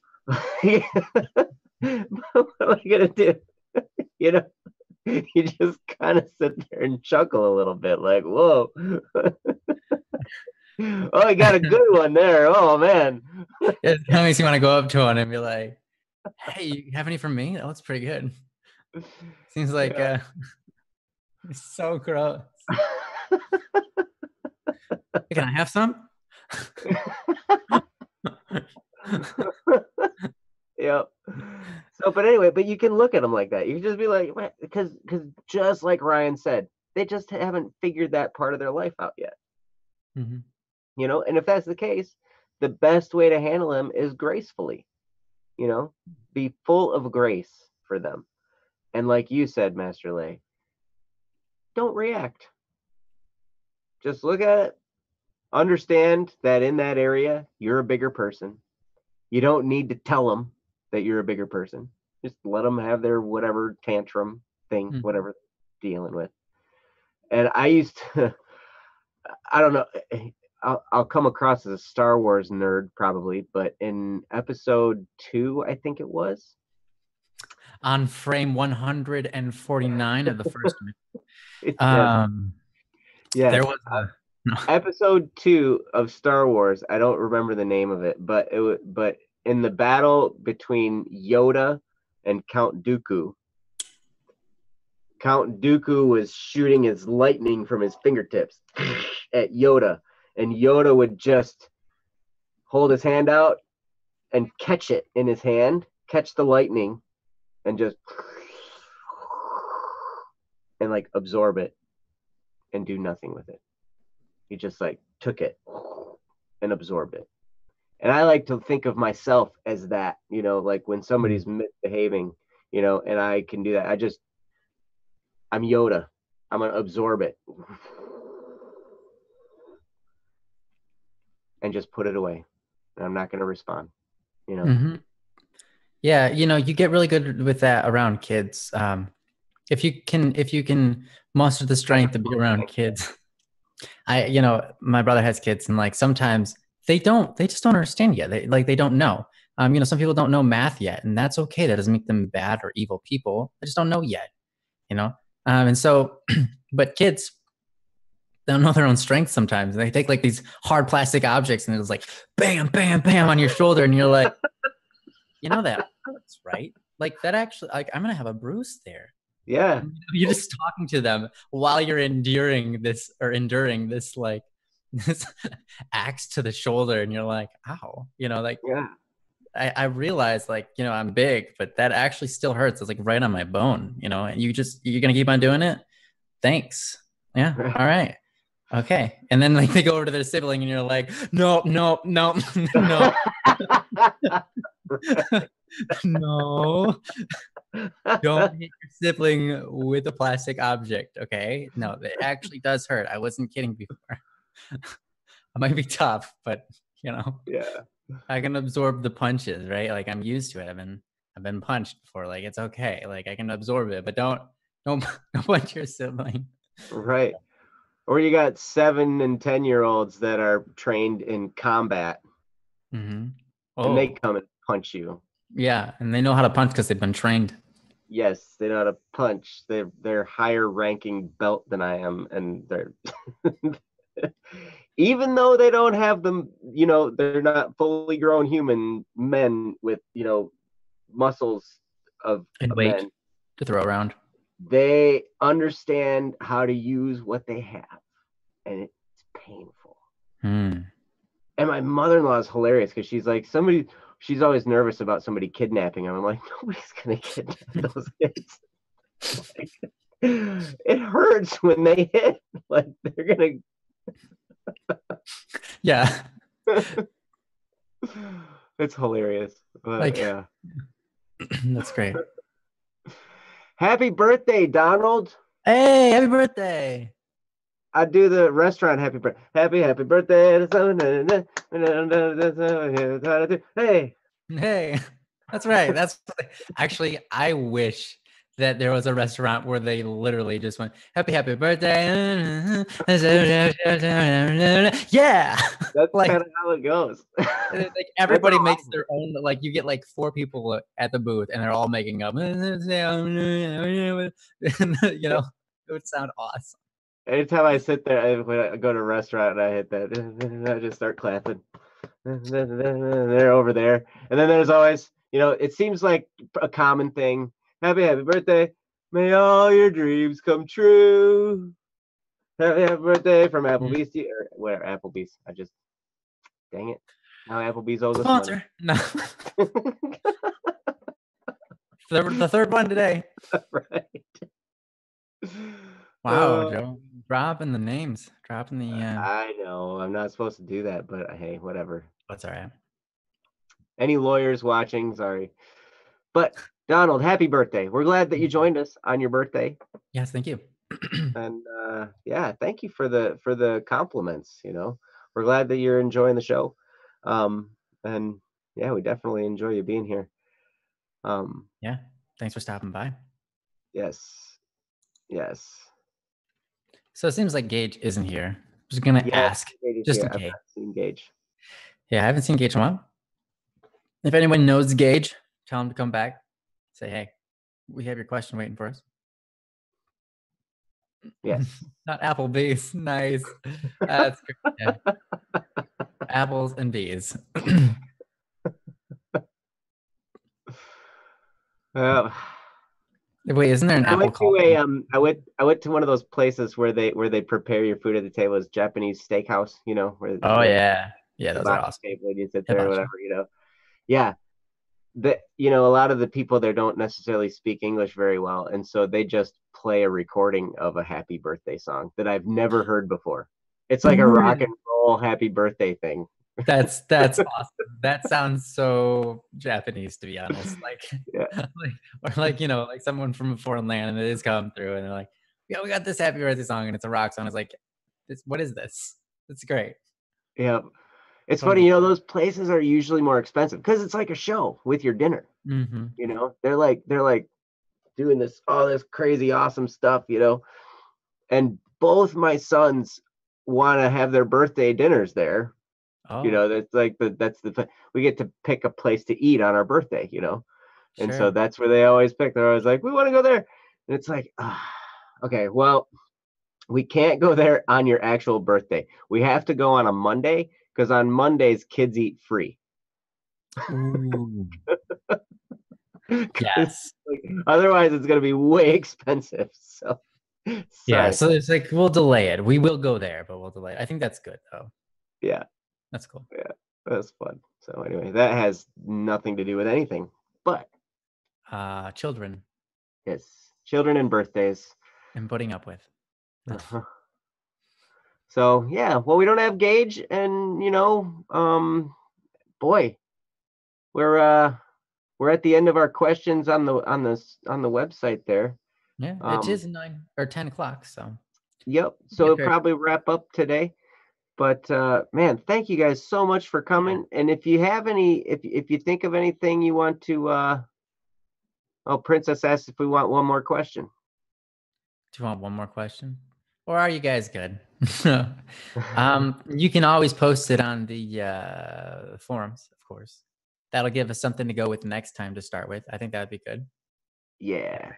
what am I gonna do, you know, you just kind of sit there and chuckle a little bit like, whoa. Oh, I got a good one there. Oh man. It kind of makes you want to go up to him and be like, "Hey, you have any for me? That looks pretty good." Seems like Yeah. it's so gross. Hey, can I have some? Yep. So, but anyway, but you can look at them like that. You can just be like, because just like Ryan said, they just haven't figured that part of their life out yet. Mhm. And if that's the case, the best way to handle them is gracefully. Be full of grace for them. And like you said, Master Lay, don't react. Just look at it. Understand that in that area, you're a bigger person. You don't need to tell them that you're a bigger person. Just let them have their whatever tantrum thing, Mhm. whatever they're dealing with. And I used to, I don't know, I'll come across as a Star Wars nerd probably, but in episode 2, I think it was. On frame 149 of the first movie, Yes, there yes. was a no. Episode 2 of Star Wars. I don't remember the name of it, but but in the battle between Yoda and Count Dooku was shooting his lightning from his fingertips at Yoda, and Yoda would just hold his hand out and catch it in his hand, catch the lightning, and just and like absorb it and do nothing with it. He just like took it and absorbed it. And I like to think of myself as that, like when somebody's misbehaving, and I can do that. I'm Yoda. I'm gonna absorb it and just put it away. And I'm not gonna respond. Mm-hmm. Yeah, you get really good with that around kids. If you can muster the strength to be around kids. My brother has kids, and like sometimes they just don't understand yet. They don't know. Some people don't know math yet, and that's okay. That doesn't make them bad or evil people. They just don't know yet. You know, and so, but kids don't know their own strengths sometimes. They take like these hard plastic objects and it's like bam, bam, bam on your shoulder, and you're like, that hurts, right? Like that actually, like I'm gonna have a bruise there. Yeah. You're just talking to them while you're enduring this like this axe to the shoulder, and you're like, ow, like Yeah. I realize like, I'm big, but that actually still hurts. It's like right on my bone, and you're gonna keep on doing it. Thanks. Yeah. All right. Okay. And then like they go over to their sibling and you're like, no, no, no, no, no. Don't hit your sibling with a plastic object, okay? No, it actually does hurt. I wasn't kidding before. I might be tough, but Yeah. I can absorb the punches, right? Like I'm used to it. I've been punched before. Like it's okay. Like I can absorb it, but don't punch your sibling. Right. Or you got 7 and 10-year-olds that are trained in combat, Mm-hmm. and they Oh, come and punch you. yeah, and they know how to punch because they've been trained. Yes, they know how to punch. They're higher ranking belt than I am, and they're even though they don't have them, they're not fully grown human men with, muscles of And weight men. to throw around. They understand how to use what they have, and it's painful. Hmm. And my mother-in-law is hilarious because she's like, she's always nervous about somebody kidnapping them. I'm like, nobody's gonna kidnap those kids. Like, it hurts when they hit. Like they're gonna. Yeah. It's hilarious, but Like yeah. that's great. Happy birthday, Donald. Hey, happy birthday. I do the restaurant happy birthday. Happy birthday. Hey. Hey. That's right. That's actually I wish that there was a restaurant where they literally just went happy birthday. Yeah. That's Like kind of how it goes. like everybody makes their own, like you get like 4 people at the booth and they're all making up. It would sound awesome. anytime I sit there, when I go to a restaurant and I hit that, I just start clapping. They're over there. And then there's always, it seems like a common thing. Happy birthday. May all your dreams come true. Happy birthday from Applebee's. Or where Applebee's? Dang it. Now Applebee's owes us money. Sponsor. No. The third one today. Right. Wow, Joe. Dropping the names. Dropping the I know. I'm not supposed to do that, but hey, whatever. That's all right. Any lawyers watching, sorry. But Donald, happy birthday. We're glad that you joined us on your birthday. Yes, thank you. And yeah, thank you for the compliments, We're glad that you're enjoying the show. And yeah, we definitely enjoy you being here. Yeah. Thanks for stopping by. Yes. So it seems like Gage isn't here. I'm just gonna ask, just in case. I've not seen Gage. Yeah, I haven't seen Gage in a while. If anyone knows Gage, tell him to come back. Say, hey, we have your question waiting for us. Yes. Not Applebee's. Nice. That's great. Yeah. Apples and bees. Wait, isn't there an apple called? I went to one of those places where they prepare your food at the table. It's Japanese steakhouse, where Yeah, those are awesome. Table and you sit there or whatever, Yeah, a lot of the people there don't necessarily speak English very well, and so they just play a recording of a happy birthday song that I've never heard before. It's like a rock and roll happy birthday thing. That's awesome. That sounds so Japanese, to be honest. Like, yeah. like someone from a foreign land, and it is come through, and they're like, "Yeah, we got this happy birthday song, and it's a rock song." It's like, what is this? It's great. Yeah, it's funny. Those places are usually more expensive because it's like a show with your dinner. Mm-hmm. They're like doing this crazy awesome stuff. And both my sons want to have their birthday dinners there. Oh. That's like we get to pick a place to eat on our birthday, and so that's where they always pick. They're always like, we want to go there, and it's like, okay, well, we can't go there on your actual birthday. We have to go on a Monday because on Mondays kids eat free. Ooh. Yes. Otherwise, it's going to be way expensive. So. Yeah, so it's like we'll delay it. We will go there, but we'll delay it. I think that's good, though. Yeah. That's cool. Yeah, that's fun. So anyway, that has nothing to do with anything, but children. Yes, children and birthdays. And putting up with. So yeah, well, we don't have Gage, and boy, we're at the end of our questions on the website there. Yeah, it is 9 or 10 o'clock. So. Yep. So it'll probably wrap up today. But man, thank you guys so much for coming. Yeah. And if you have if you think of anything you want to, Princess asked if we want one more question. Do you want one more question, or are you guys good? You can always post it on the forums, of course. That'll give us something to go with next time to start with. I think that would be good. Yeah.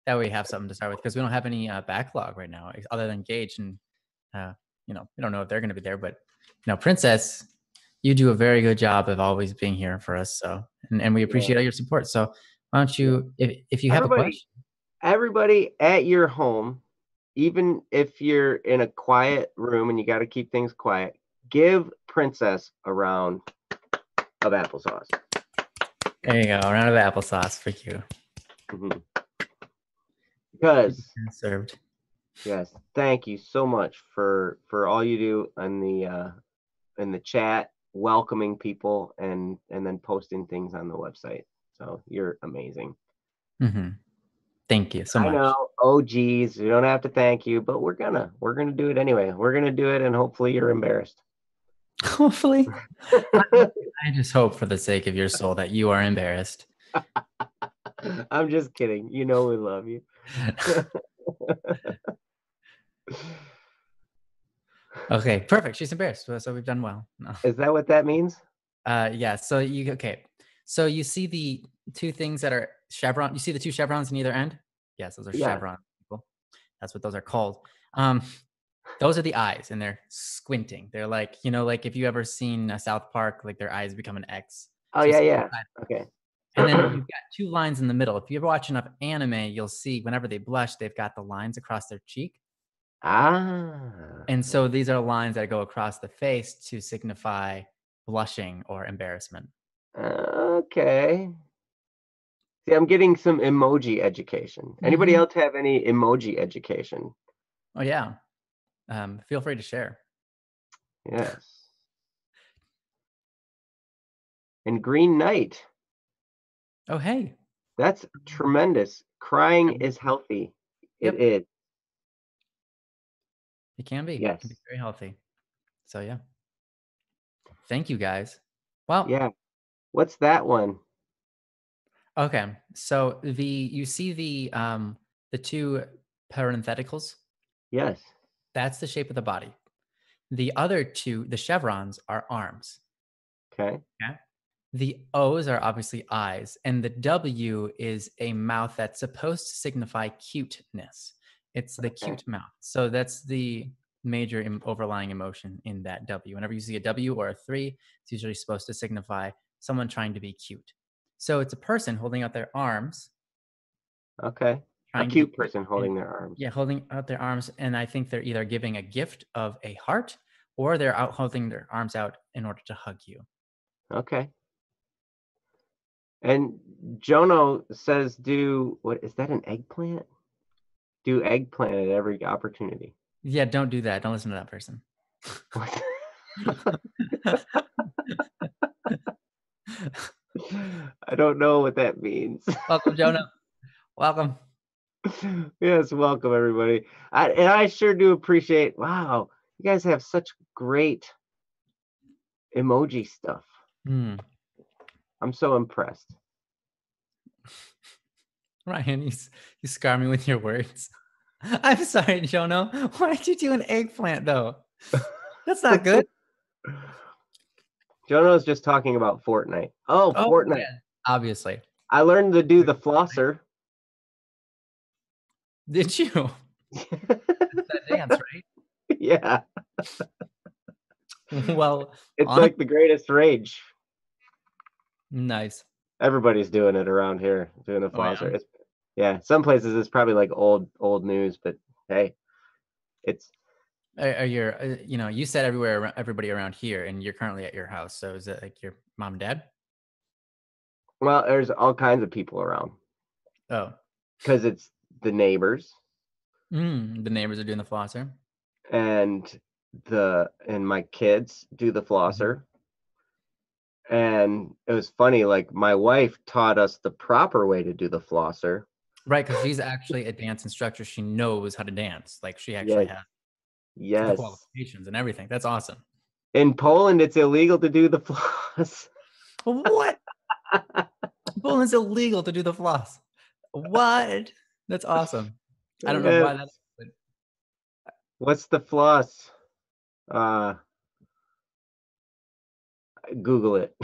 That way we have something to start with because we don't have any backlog right now other than Gage and. We don't know if they're going to be there, but Princess, you do a very good job of always being here for us. So, and we appreciate all your support. So why don't you, if you have a question. Everybody at your home, even if you're in a quiet room and you got to keep things quiet, give Princess a round of applesauce. There you go. A round of applesauce for you. Mm-hmm. Because served. Yes, thank you so much for all you do in the chat, welcoming people and then posting things on the website. So you're amazing. Mm-hmm. Thank you so much. I know. Oh, geez, you don't have to thank you, but we're gonna do it anyway. We're gonna do it, and hopefully you're embarrassed. Hopefully, I just hope for the sake of your soul that you are embarrassed. I'm just kidding. We love you. Okay, perfect. She's embarrassed, so we've done well. No. Is that what that means? Yeah. So So you see the two things that are chevron. You see the two chevrons in either end. Yes, those are chevron people. That's what those are called. Um, those are the eyes, and they're squinting. They're like, like if you ever seen a South Park, like their eyes become an X. Oh, So you yeah, see the yeah. side. Okay. And then you've got two lines in the middle. If you ever watch enough anime, you'll see whenever they blush, they've got the lines across their cheek. Ah. And so these are lines that go across the face to signify blushing or embarrassment. Okay. See, I'm getting some emoji education. Anybody Mhm. else have any emoji education? Oh, yeah. Feel free to share. Yes. And Green Knight. Oh, hey. That's tremendous. Crying is healthy. It Yep. is. It can be. It can be Yes. very healthy. So, yeah. Thank you guys. Well, Yeah. What's that one? okay. So you see the two parentheticals? Yes. That's the shape of the body. The other two, the chevrons, are arms. Okay. Okay. The O's are obviously eyes, and the W is a mouth that's supposed to signify cuteness. It's the Okay. cute mouth. So that's the major overlying emotion in that W. Whenever you see a W or a three, it's usually supposed to signify someone trying to be cute. So it's a person holding out their arms, Okay. A trying to be cute cute. person And holding their arms. yeah, holding out their arms. And I think they're either giving a gift of a heart or they're out holding their arms out in order to hug you. Okay. And Jono says, do what is that, an eggplant? Do eggplant at every opportunity. Yeah, don't do that. Don't listen to that person. What? I don't know what that means. Welcome, Jonah. Welcome. Yes, welcome everybody. I sure do appreciate. Wow, you guys have such great emoji stuff. Hmm. I'm so impressed. Ryan, you scar me with your words. I'm sorry, Jonah. Why'd you do an eggplant though? That's not good. Jono's just talking about Fortnite. Oh, Oh Fortnite. yeah, obviously. I learned to do the flosser. Did you? That dance, right? Yeah, Well, it's on like the greatest rage. nice. Everybody's doing it around here, doing the Oh yeah. flosser. Yeah, some places it's probably like old news, but hey, it's Are your you said everybody around here, and you're currently at your house. So is it like your mom and dad? well, there's all kinds of people around Oh, because it's the neighbors the neighbors are doing the flosser. and my kids do the Mhm. flosser. And it was funny, like my wife taught us the proper way to do the flosser. Right, because she's actually a dance instructor. She knows how to dance. Like she actually Yes, has the yes. qualifications and everything. That's awesome. In Poland, it's illegal to do the floss. What? Poland's illegal to do the floss. What? That's awesome. I don't know Yes. why that. But What's the floss? Uh, Google it.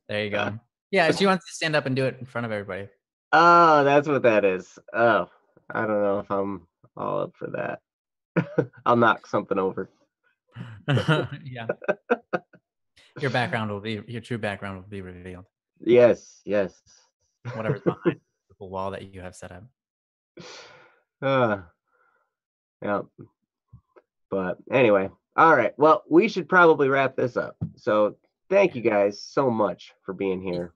there you go. Yeah, she wants to stand up and do it in front of everybody. Oh, that's what that is. Oh, I don't know if I'm all up for that. I'll knock something over. Yeah, your true background will be revealed. Yes, yes. Whatever's behind the wall that you have set up. uh, yeah. But anyway, all right. Well, we should probably wrap this up. So thank you guys so much for being here.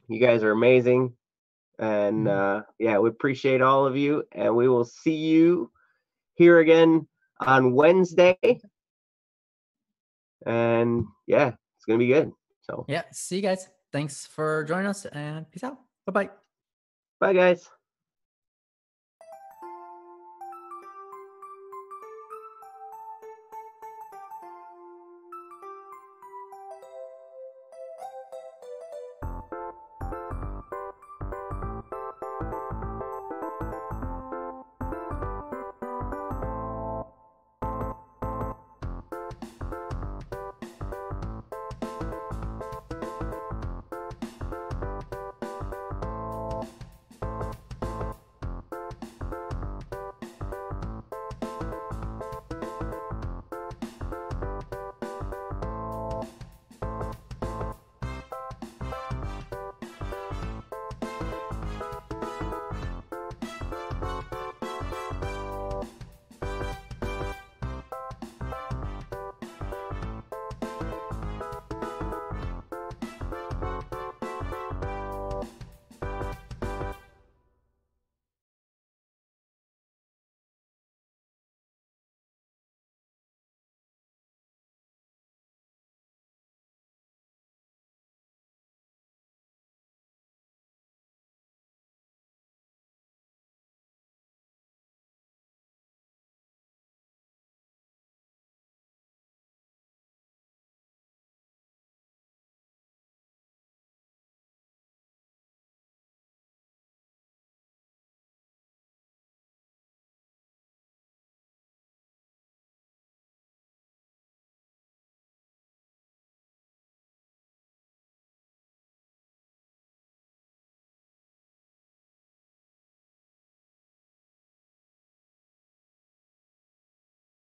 You guys are amazing. And Mhm. yeah, we appreciate all of you. And we will see you here again on Wednesday. And yeah, it's going to be good. So Yeah, see you guys. Thanks for joining us and peace out. Bye bye. bye, guys.